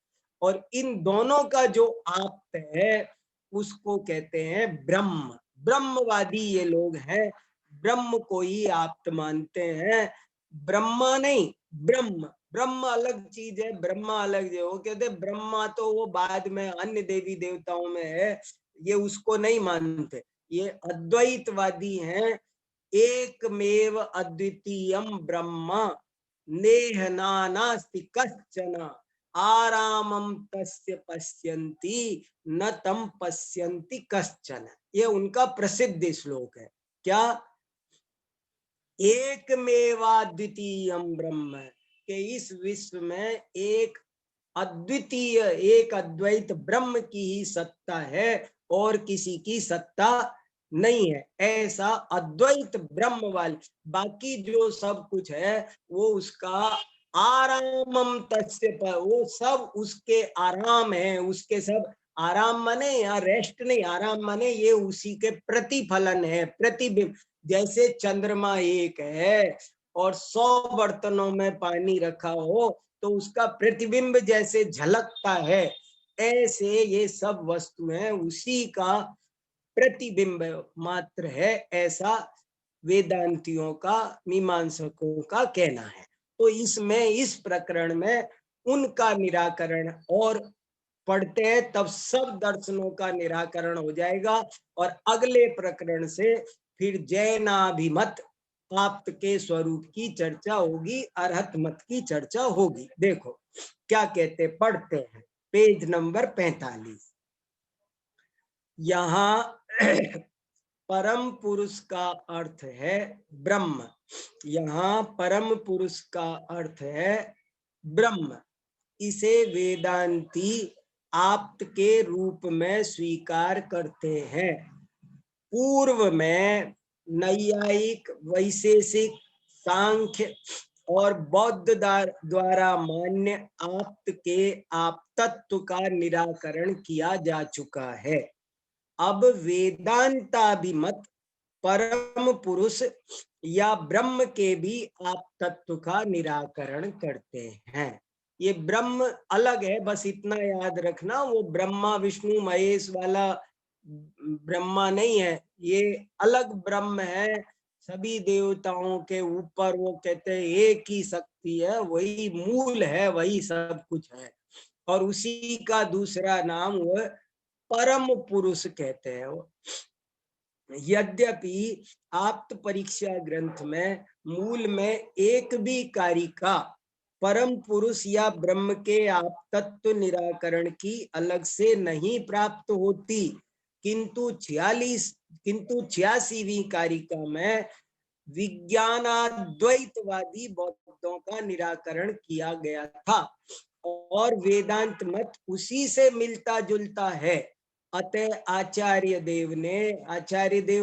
[SPEAKER 1] और इन दोनों का जो आप्त है उसको कहते हैं ब्रह्म। ब्रह्मवादी ये लोग हैं, ब्रह्म को ही आप्त मानते हैं, ब्रह्मा नहीं, ब्रह्म। ब्रह्म अलग चीज है, ब्रह्मा अलग है। वो कहते ब्रह्मा तो वो बाद में अन्य देवी देवताओं में है, ये उसको नहीं मानते। ये अद्वैतवादी हैं। एकमेव अद्वितीयम ब्रह्म नेह नानास्ति कश्चन आरामम तस्य पश्यन्ति न तम पश्यन्ति कश्चन। ये उनका प्रसिद्ध श्लोक है। क्या? एकमेवाद्वितीयम ब्रह्म, के इस विश्व में एक अद्वितीय, एक अद्वैत ब्रह्म की ही सत्ता है और किसी की सत्ता नहीं है। ऐसा अद्वैत ब्रह्म वाले, बाकी जो सब कुछ है वो उसका आरामम तस्य पर, वो सब उसके आराम है, उसके सब आराम माने या रेस्ट नहीं, आराम माने ये उसी के प्रतिफलन है, प्रतिबिंब। जैसे चंद्रमा एक है और 100 बर्तनों में पानी रखा हो तो उसका प्रतिबिंब जैसे झलकता है, ऐसे ये सब वस्तुएं उसी का प्रतिबिंब मात्र है, ऐसा वेदांतियों का, मीमांसकों का कहना है। तो इसमें, इस प्रकरण में उनका निराकरण और पढ़ते हैं तब सब दर्शनों का निराकरण हो जाएगा। और अगले प्रकरण से फिर जैनाभिमत आप्त के स्वरूप की चर्चा होगी, अरहत मत की चर्चा होगी। देखो क्या कहते, पढ़ते हैं पेज नंबर 45। यहाँ परम पुरुष का अर्थ है ब्रह्म, यहाँ परम पुरुष का अर्थ है ब्रह्म। इसे वेदांती आप्त के रूप में स्वीकार करते हैं। पूर्व में नैयायिक, वैशेषिक, सांख्य और बौद्ध द्वारा मान्य आप्त के आप्तत्व का निराकरण किया जा चुका है। अब वेदांताभिमत परम पुरुष या ब्रह्म के भी आप्तत्व का निराकरण करते हैं। ये ब्रह्म अलग है, बस इतना याद रखना, वो ब्रह्मा विष्णु महेश वाला ब्रह्मा नहीं है, ये अलग ब्रह्म है। सभी देवताओं के ऊपर वो कहते हैं एक ही शक्ति है, वही मूल है, वही सब कुछ है, और उसी का दूसरा नाम वो परम पुरुष कहते हैं। यद्यपि आप्त परीक्षा ग्रंथ में मूल में एक भी कारिका परम पुरुष या ब्रह्म के आप तत्व निराकरण की अलग से नहीं प्राप्त होती, किंतु 86वीं कारिका में विज्ञानाद्वैतवादी बौद्धों का निराकरण किया गया था और वेदांत मत उसी से मिलता जुलता है। अतः आचार्य देव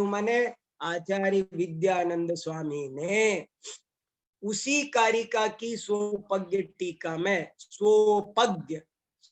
[SPEAKER 1] माने आचार्य विद्यानंद स्वामी ने उसी कारिका की स्वपज्ञ टीका में, स्वपज्ञ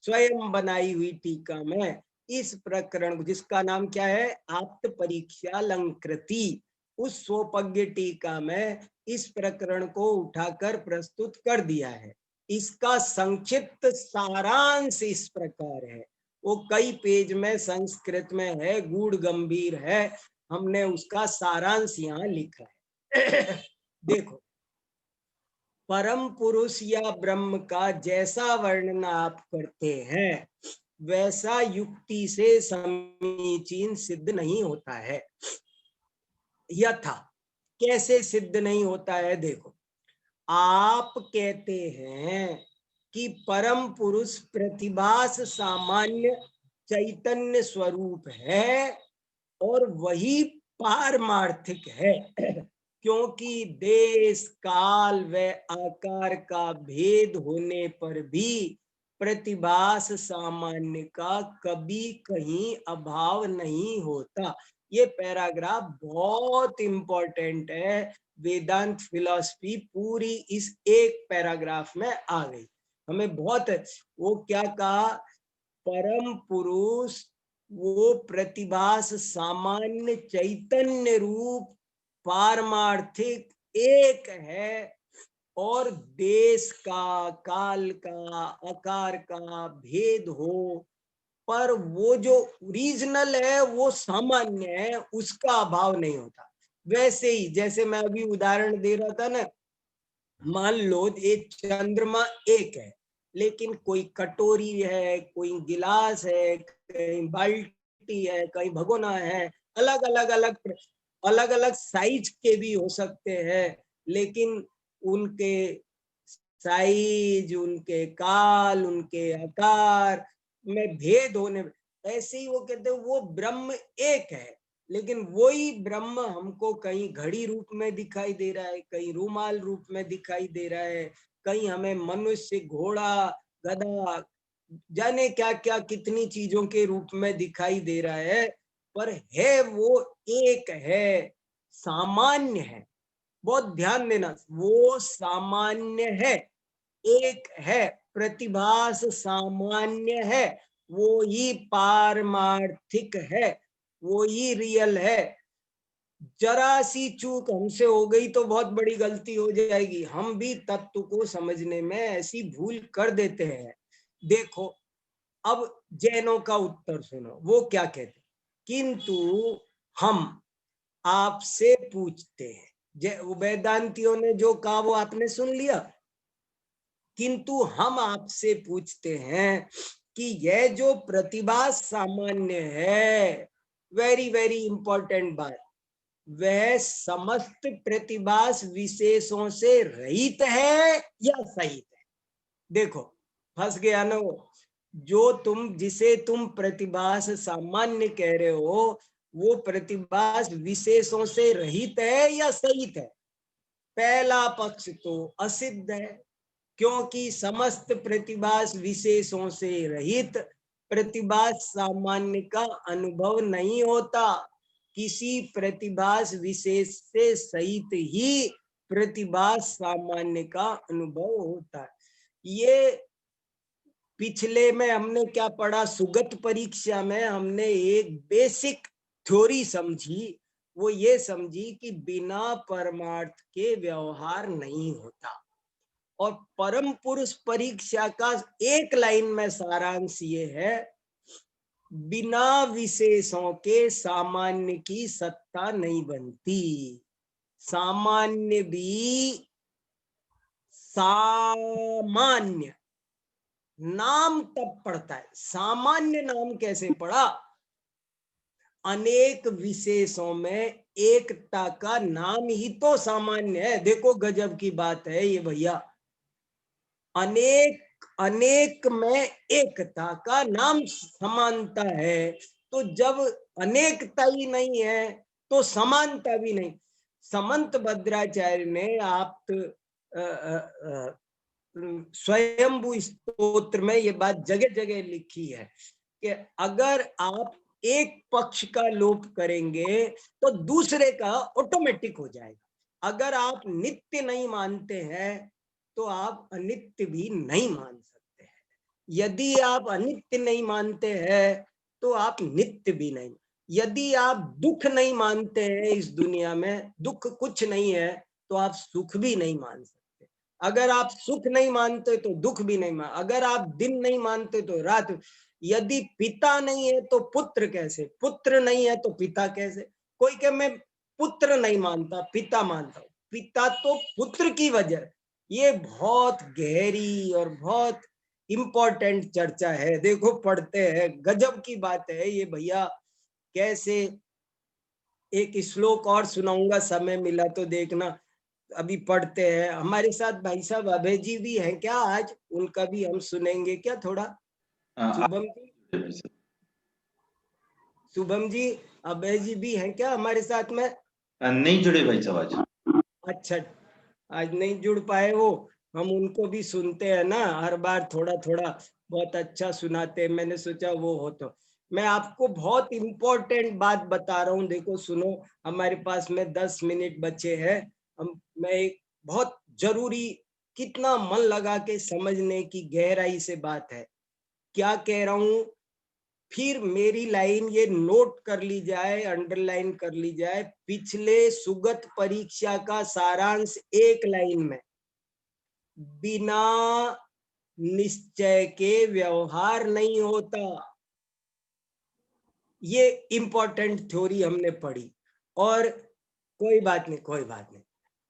[SPEAKER 1] स्वयं बनाई हुई टीका में इस प्रकरण, जिसका नाम क्या है, आप्त परीक्षा अलंकृति, उस स्वपज्ञ टीका में इस प्रकरण को उठाकर प्रस्तुत कर दिया है। इसका संक्षिप्त सारांश इस प्रकार है, वो कई पेज में संस्कृत में है, गूढ़ गंभीर है, हमने उसका सारांश यहाँ लिखा है। देखो, परम पुरुष या ब्रह्म का जैसा वर्णन आप करते हैं वैसा युक्ति से समीचीन सिद्ध नहीं होता है। यथा कैसे सिद्ध नहीं होता है? देखो, आप कहते हैं कि परम पुरुष प्रतिभास सामान्य चैतन्य स्वरूप है और वही पारमार्थिक है, क्योंकि देश काल व आकार का भेद होने पर भी प्रतिभास सामान्य का कभी कहीं अभाव नहीं होता। ये पैराग्राफ बहुत इंपॉर्टेंट है, वेदांत फिलॉसफी पूरी इस एक पैराग्राफ में आ गई। हमें बहुत, वो क्या कहा, परम पुरुष वो प्रतिभास सामान्य चैतन्य रूप पारमार्थिक एक है और देश का, काल का, आकार का भेद हो, पर वो जो ओरिजिनल है वो सामान्य है, उसका अभाव नहीं होता। वैसे ही जैसे मैं अभी उदाहरण दे रहा था ना, मान लो एक चंद्रमा एक है, लेकिन कोई कटोरी है, कोई गिलास है, कहीं बाल्टी है, कहीं भगोना है, अलग अलग साइज के भी हो सकते हैं, लेकिन उनके साइज, उनके काल, उनके आकार में भेद होने, ऐसे ही वो कहते हैं वो ब्रह्म एक है, लेकिन वही ब्रह्म हमको कहीं घड़ी रूप में दिखाई दे रहा है, कहीं रूमाल रूप में दिखाई दे रहा है, कहीं हमें मनुष्य, घोड़ा, गधा, जाने क्या क्या कितनी चीजों के रूप में दिखाई दे रहा है, पर है वो एक है, सामान्य है। बहुत ध्यान देना, वो सामान्य है, एक है, प्रतिभास सामान्य है, वो ही पारमार्थिक है, वो ही रियल है। जरा सी चूक हमसे हो गई तो बहुत बड़ी गलती हो जाएगी, हम भी तत्व को समझने में ऐसी भूल कर देते हैं। देखो, अब जैनों का उत्तर सुनो, वो क्या कहते, किंतु हम आपसे पूछते हैं, वेदांतियों ने जो कहा वो आपने सुन लिया, किंतु हम आपसे पूछते हैं कि यह जो प्रतिभा सामान्य है, वेरी वेरी इंपॉर्टेंट बात, वह समस्त प्रतिभास विशेषों से रहित है या सहित है? देखो, फंस गया ना वो, जिसे तुम प्रतिभास सामान्य कह रहे हो, वो प्रतिभास विशेषों से रहित है या सहित है? पहला पक्ष तो असिद्ध है, क्योंकि समस्त प्रतिभास विशेषों से रहित प्रतिभास सामान्य का अनुभव नहीं होता, किसी प्रतिभास विशेष से सहित ही प्रतिभास सामान्य का अनुभव होता है। ये पिछले में हमने क्या पढ़ा, सुगत परीक्षा में हमने एक बेसिक थ्योरी समझी, वो ये समझी कि बिना परमार्थ के व्यवहार नहीं होता। और परम पुरुष परीक्षा का एक लाइन में सारांश ये है, बिना विशेषों के सामान्य की सत्ता नहीं बनती, सामान्य भी सामान्य नाम तब पड़ता है, सामान्य नाम कैसे पड़ा? अनेक विशेषों में एकता का नाम ही तो सामान्य है। देखो गजब की बात है ये भैया, अनेक अनेक में एकता का नाम समानता है। तो जब अनेकता ही नहीं है तो समानता भी नहीं। समंत भद्राचार्य ने आप स्वयंभू स्तोत्र में ये बात जगह जगह लिखी है कि अगर आप एक पक्ष का लोप करेंगे तो दूसरे का ऑटोमेटिक हो जाएगा। अगर आप नित्य नहीं मानते हैं तो आप अनित्य भी नहीं मान सकते हैं। यदि आप अनित्य नहीं मानते हैं तो आप नित्य भी नहीं। यदि आप दुख नहीं मानते हैं, इस दुनिया में दुख कुछ नहीं है, तो आप सुख भी नहीं मान सकते। अगर आप सुख नहीं मानते तो दुख भी नहीं मान। अगर आप दिन नहीं मानते तो रात। यदि पिता नहीं है तो पुत्र कैसे, पुत्र नहीं है तो पिता कैसे। कोई कहे मैं पुत्र नहीं मानता, पिता मानता हूं। पिता तो पुत्र की वजह। ये बहुत गहरी और बहुत इम्पोर्टेंट चर्चा है। देखो पढ़ते हैं, गजब की बात है ये भैया। कैसे, एक श्लोक और सुनाऊंगा, समय मिला तो देखना। अभी पढ़ते हैं। हमारे साथ भाई साहब अभय जी भी हैं क्या आज? उनका भी हम सुनेंगे क्या थोड़ा? शुभम जी, शुभम जी, अभय जी भी हैं क्या हमारे साथ में?
[SPEAKER 2] नहीं जुड़े भाई साहब आज।
[SPEAKER 1] अच्छा, आज नहीं जुड़ पाए वो। हम उनको भी सुनते हैं ना, हर बार थोड़ा थोड़ा बहुत अच्छा सुनाते हैं। मैंने सोचा वो हो तो मैं आपको बहुत इम्पोर्टेंट बात बता रहा हूँ। देखो सुनो, हमारे पास में 10 मिनट बचे हैं। मैं एक बहुत जरूरी, कितना मन लगा के समझने की गहराई से बात है। क्या कह रहा हूँ, फिर मेरी लाइन ये नोट कर ली जाए, अंडरलाइन कर ली जाए। पिछले सुगत परीक्षा का सारांश एक लाइन में, बिना निश्चय के व्यवहार नहीं होता। ये इंपॉर्टेंट थ्योरी हमने पढ़ी। और कोई बात नहीं, कोई बात नहीं।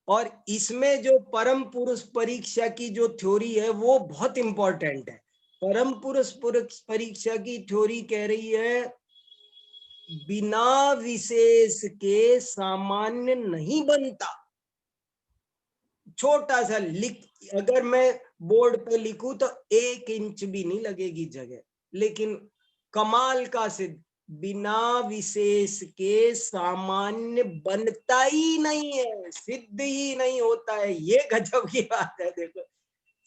[SPEAKER 1] और इसमें जो परम पुरुष परीक्षा की जो थ्योरी है वो बहुत इंपॉर्टेंट है। परम पुरुष परीक्षा की थ्योरी कह रही है बिना विशेष के सामान्य नहीं बनता। छोटा सा लिख, अगर मैं बोर्ड पे लिखूं तो 1 इंच भी नहीं लगेगी जगह। लेकिन कमाल का सिद्ध, बिना विशेष के सामान्य बनता ही नहीं है, सिद्ध ही नहीं होता है। ये गजब की बात है। देखो,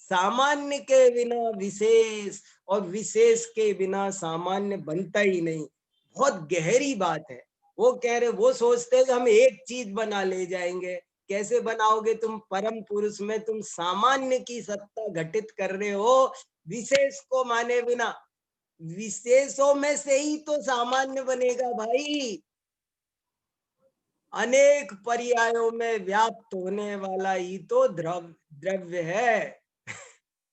[SPEAKER 1] सामान्य के बिना विशेष और विशेष के बिना सामान्य बनता ही नहीं। बहुत गहरी बात है। वो कह रहे, वो सोचते हैं कि हम एक चीज बना ले जाएंगे। कैसे बनाओगे तुम? परम पुरुष में तुम सामान्य की सत्ता घटित कर रहे हो, विशेष को माने बिना। विशेषों में से ही तो सामान्य बनेगा भाई। अनेक पर्यायों में व्याप्त होने वाला ही तो द्रव्य है।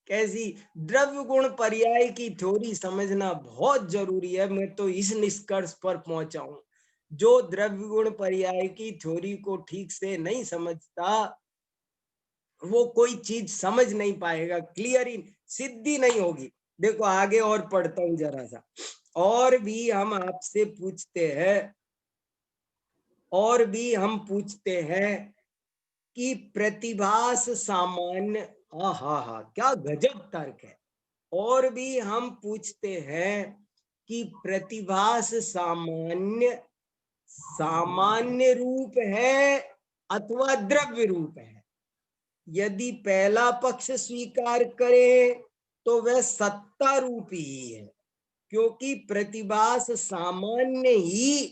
[SPEAKER 1] कैसी द्रव्य गुण पर्याय की थ्योरी समझना बहुत जरूरी है। मैं तो इस निष्कर्ष पर पहुंचा हूं, जो द्रव्य गुण पर्याय की थ्योरी को ठीक से नहीं समझता वो कोई चीज समझ नहीं पाएगा, क्लियर ही सिद्धि नहीं होगी। देखो आगे और पढ़ता हूं जरा सा। और भी हम आपसे पूछते हैं, और भी हम पूछते हैं कि प्रतिभास सामान्य, हा क्या गजब तर्क है। और भी हम पूछते हैं कि प्रतिभास सामान्य सामान्य रूप है अथवा द्रव्य रूप है। यदि पहला पक्ष स्वीकार करें तो वह सत्ता रूपी ही है, क्योंकि प्रतिभास सामान्य ही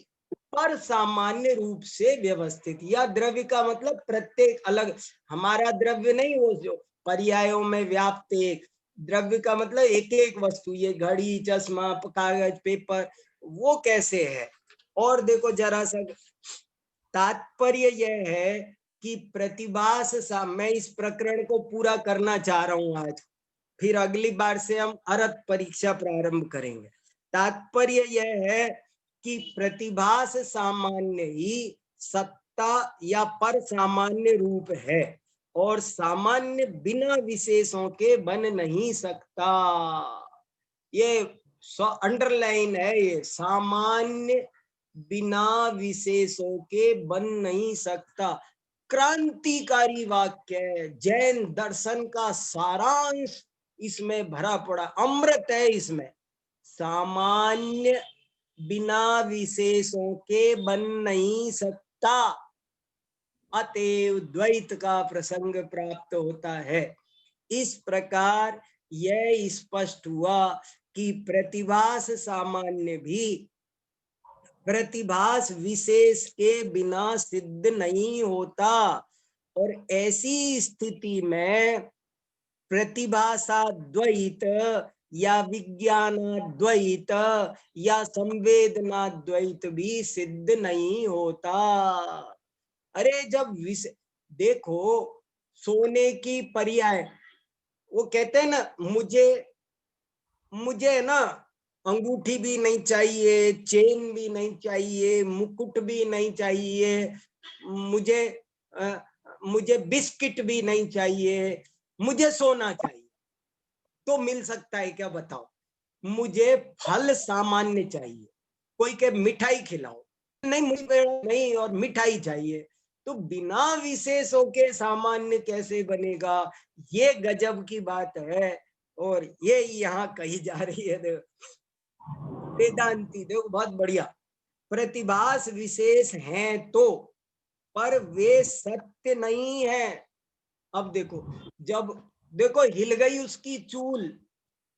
[SPEAKER 1] पर सामान्य रूप से व्यवस्थित। या द्रव्य का मतलब प्रत्येक अलग, हमारा द्रव्य नहीं, वो जो पर्यायों में व्याप्त एक द्रव्य का मतलब एक एक वस्तु, ये घड़ी, चश्मा, कागज, पेपर, वो कैसे है। और देखो जरा सा, तात्पर्य यह है कि प्रतिभास मैं इस प्रकरण को पूरा करना चाह रहा हूं आज, फिर अगली बार से हम अरत परीक्षा प्रारंभ करेंगे। तात्पर्य यह है कि प्रतिभास सामान्य ही सत्ता या पर सामान्य रूप है, और सामान्य बिना विशेषों के बन नहीं सकता। ये अंडरलाइन है, ये सामान्य बिना विशेषों के बन नहीं सकता। क्रांतिकारी वाक्य है, जैन दर्शन का सारांश इसमें भरा पड़ा, अमृत है इसमें। सामान्य बिना विशेषों के बन नहीं सकता, अतएव द्वैत का प्रसंग प्राप्त होता है। इस प्रकार यह स्पष्ट हुआ कि प्रतिभास सामान्य भी प्रतिभास विशेष के बिना सिद्ध नहीं होता, और ऐसी स्थिति में प्रतिभासाद्वैत या विज्ञानाद्वैत या संवेदनाद्वैत भी सिद्ध नहीं होता। अरे जब देखो, सोने की पर्याय, वो कहते हैं ना, मुझे ना अंगूठी भी नहीं चाहिए, चेन भी नहीं चाहिए, मुकुट भी नहीं चाहिए, मुझे बिस्किट भी नहीं चाहिए, मुझे सोना चाहिए। तो मिल सकता है क्या बताओ? मुझे फल सामान्य चाहिए, कोई के मिठाई खिलाओ, नहीं मुझे नहीं, और मिठाई चाहिए, तो बिना विशेषों के सामान्य कैसे बनेगा? ये गजब की बात है, और ये यहाँ कही जा रही है। वेदांती देखो बहुत बढ़िया, प्रतिभास विशेष हैं तो, पर वे सत्य नहीं है। अब देखो, जब देखो हिल गई उसकी चूल,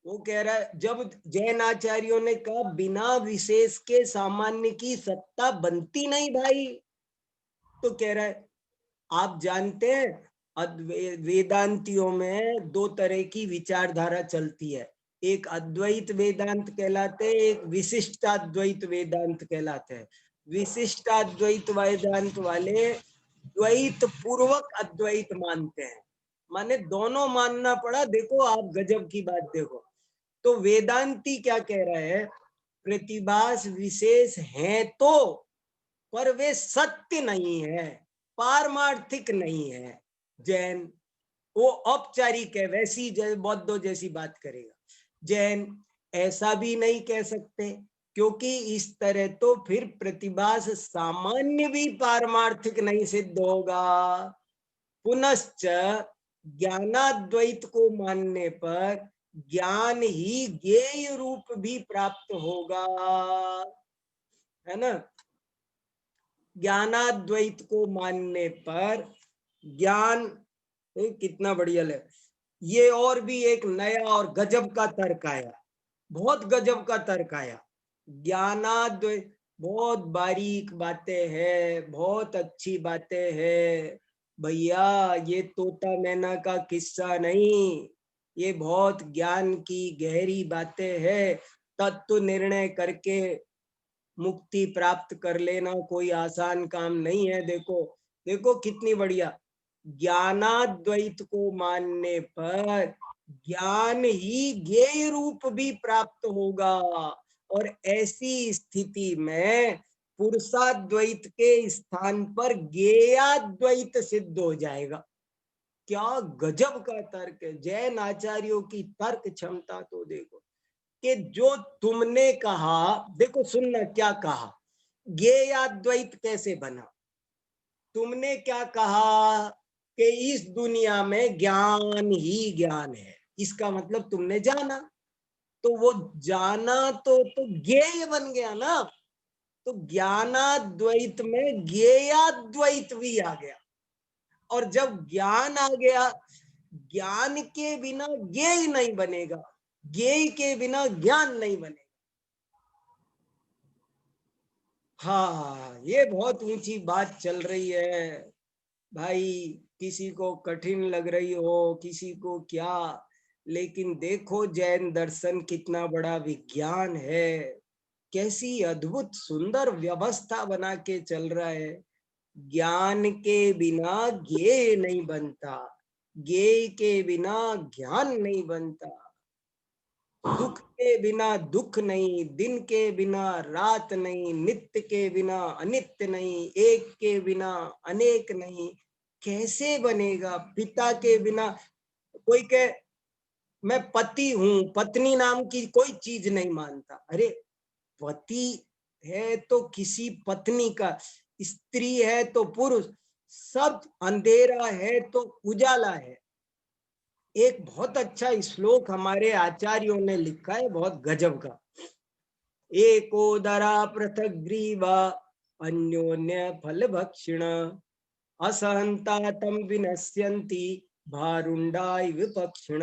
[SPEAKER 1] वो कह रहा है, जब जैन आचार्यों ने कहा बिना विशेष के सामान्य की सत्ता बनती नहीं भाई, तो कह रहा है आप जानते हैं वेदांतियों में दो तरह की विचारधारा चलती है, एक अद्वैत वेदांत कहलाते हैं, एक विशिष्टाद्वैत वेदांत कहलाते हैं। विशिष्टाद्वैत वेदांत वाले द्वैत पूर्वक अद्वैत मानते हैं, माने दोनों मानना पड़ा। देखो आप गजब की बात देखो, तो वेदांती क्या कह रहा है? प्रतिभास विशेष हैं तो, पर वे सत्य नहीं है, पारमार्थिक नहीं है। जैन वो औपचारिक है, वैसी बौद्धों जैसी बात करेगा। जैन ऐसा भी नहीं कह सकते, क्योंकि इस तरह तो फिर प्रतिभास सामान्य भी पारमार्थिक नहीं सिद्ध होगा। पुनश्च ज्ञानाद्वैत को मानने पर ज्ञान ही ज्ञेय रूप भी प्राप्त होगा, है ना? ज्ञानाद्वैत को मानने पर ज्ञान कितना बढ़िया है। ये और भी एक नया और गजब का तर्क आया, बहुत गजब का तर्क आया। ज्ञानाद्वैत बहुत बारीक बातें हैं, बहुत अच्छी बातें हैं भैया, ये तोता मैना का किस्सा नहीं, ये बहुत ज्ञान की गहरी बातें हैं। तत्व निर्णय करके मुक्ति प्राप्त कर लेना कोई आसान काम नहीं है। देखो देखो कितनी बढ़िया, ज्ञानाद्वैत को मानने पर ज्ञान ही ज्ञेय रूप भी प्राप्त होगा, और ऐसी स्थिति में पुरुषाद्वैत के स्थान पर ज्ञेयाद्वैत सिद्ध हो जाएगा। क्या गजब का तर्क है! जैन आचार्यों की तर्क क्षमता तो देखो, कि जो तुमने कहा, देखो सुनना क्या कहा, ज्ञेयाद्वैत कैसे बना? तुमने क्या कहा कि इस दुनिया में ज्ञान ही ज्ञान है, इसका मतलब तुमने जाना, तो वो जाना तो ज्ञेय बन गया ना, तो ज्ञानाद्वैत में ज्ञेयाद्वैत भी आ गया, और जब ज्ञान आ गया, ज्ञान के बिना ज्ञेय नहीं बनेगा, ज्ञेय के बिना ज्ञान नहीं बनेगा। हाँ, ये बहुत ऊंची बात चल रही है भाई, किसी को कठिन लग रही हो, किसी को क्या, लेकिन देखो जैन दर्शन कितना बड़ा विज्ञान है, कैसी अद्भुत सुंदर व्यवस्था बना के चल रहा है। ज्ञान के बिना ज्ञेय नहीं बनता, ज्ञेय के बिना ज्ञान नहीं बनता, सुख के बिना दुख नहीं, दिन के बिना रात नहीं, नित्य के बिना अनित्य नहीं, एक के बिना अनेक नहीं, कैसे बनेगा? पिता के बिना, कोई के मैं पति हूं, पत्नी नाम की कोई चीज नहीं मानता, अरे पति है तो किसी पत्नी का, स्त्री है तो पुरुष, सब अंधेरा है तो उजाला है। एक बहुत अच्छा श्लोक हमारे आचार्यों ने लिखा है, बहुत गजब का। एकोदरा पृथक ग्रीवा अन्योन्य फल भक्षिण असहंता तम विनश्यन्ति भारुंडा विपक्षिण।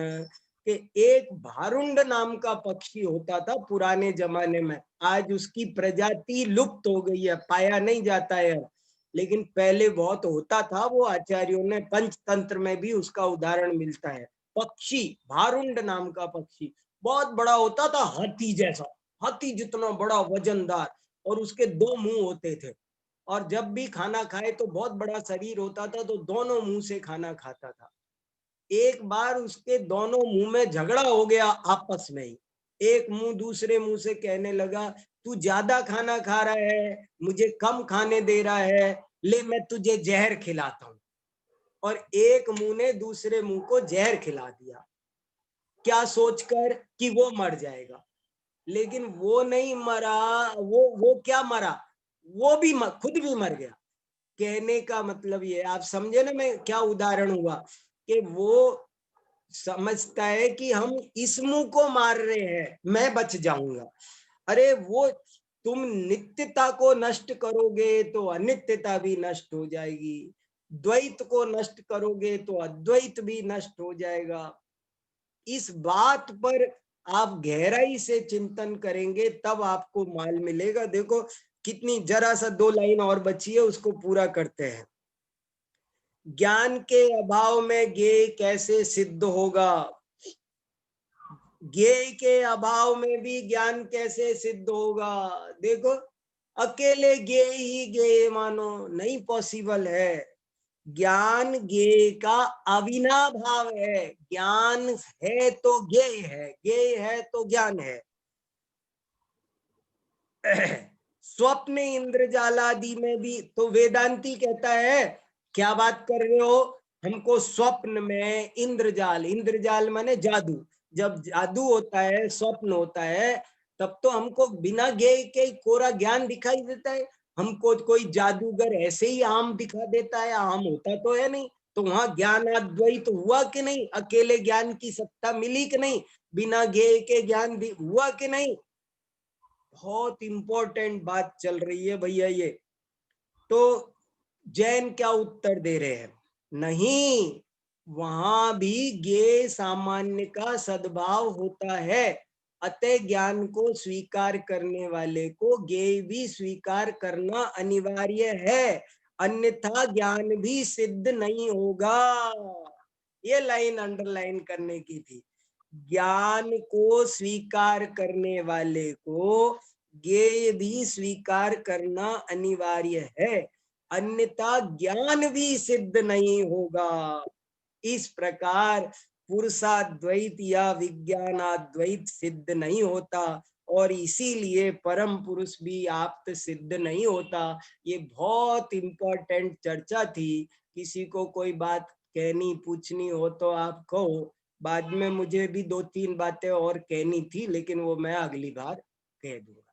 [SPEAKER 1] के एक भारुंड नाम का पक्षी होता था पुराने जमाने में, आज उसकी प्रजाति लुप्त हो गई है, पाया नहीं जाता है, लेकिन पहले बहुत होता था। वो आचार्यों ने पंचतंत्र में भी उसका उदाहरण मिलता है। पक्षी भारुंड नाम का पक्षी बहुत बड़ा होता था, हाथी जैसा, हाथी जितना बड़ा, वजनदार, और उसके दो मुंह होते थे, और जब भी खाना खाए तो बहुत बड़ा शरीर होता था, तो दोनों मुंह से खाना खाता था। एक बार उसके दोनों मुंह में झगड़ा हो गया आपस में ही। एक मुंह दूसरे मुंह से कहने लगा, तू ज्यादा खाना खा रहा है, मुझे कम खाने दे रहा है, ले मैं तुझे जहर खिलाता हूं। और एक मुंह ने दूसरे मुंह को जहर खिला दिया, क्या सोचकर कि वो मर जाएगा। लेकिन वो नहीं मरा, वो क्या मरा, वो भी खुद भी मर गया। कहने का मतलब ये, आप समझे ना मैं क्या उदाहरण हुआ, कि वो समझता है कि हम इस मुंह को मार रहे हैं, मैं बच जाऊंगा। अरे वो तुम नित्यता को नष्ट करोगे तो अनित्यता भी नष्ट हो जाएगी, द्वैत को नष्ट करोगे तो अद्वैत भी नष्ट हो जाएगा। इस बात पर आप गहराई से चिंतन करेंगे तब आपको माल मिलेगा। देखो कितनी, जरा सा 2 लाइन और बची है, उसको पूरा करते हैं। ज्ञान के अभाव में ज्ञेय कैसे सिद्ध होगा, ज्ञेय के अभाव में भी ज्ञान कैसे सिद्ध होगा। देखो अकेले ज्ञेय ही ज्ञेय मानो, नहीं पॉसिबल है। ज्ञान ज्ञेय का अविनाभाव है, ज्ञान है तो ज्ञेय है, ज्ञेय है तो ज्ञान है। स्वप्न इंद्रजाल आदि में भी तो वेदांती कहता है, क्या बात कर रहे हो, हमको स्वप्न में इंद्रजाल, इंद्रजाल माने जादू, जब जादू होता है, स्वप्न होता है, तब तो हमको बिना ज्ञेय के कोरा ज्ञान दिखाई देता है। हमको कोई जादूगर ऐसे ही आम दिखा देता है, आम होता तो है नहीं, तो वहां ज्ञानाद्वैत हुआ कि नहीं, अकेले ज्ञान की सत्ता मिली कि नहीं, बिना ज्ञेय के ज्ञान हुआ कि नहीं। बहुत इंपॉर्टेंट बात चल रही है भैया ये। तो जैन क्या उत्तर दे रहे हैं, नहीं, वहां भी ज्ञेय सामान्य का सद्भाव होता है, अतः ज्ञान को स्वीकार करने वाले को ज्ञेय भी स्वीकार करना अनिवार्य है, अन्यथा ज्ञान भी सिद्ध नहीं होगा। ये लाइन अंडरलाइन करने की थी। ज्ञान को स्वीकार करने वाले को ज्ञेय भी स्वीकार करना अनिवार्य है, अन्यथा ज्ञान भी सिद्ध नहीं होगा। इस प्रकार पुरुषाद्वैत या विज्ञानाद्वैत सिद्ध नहीं होता, और इसीलिए परम पुरुष भी आप्त सिद्ध नहीं होता। ये बहुत इंपॉर्टेंट चर्चा थी। किसी को कोई बात कहनी पूछनी हो तो आप कहो, बाद में मुझे भी 2-3 बातें और कहनी थी, लेकिन वो मैं अगली बार कह दूंगा।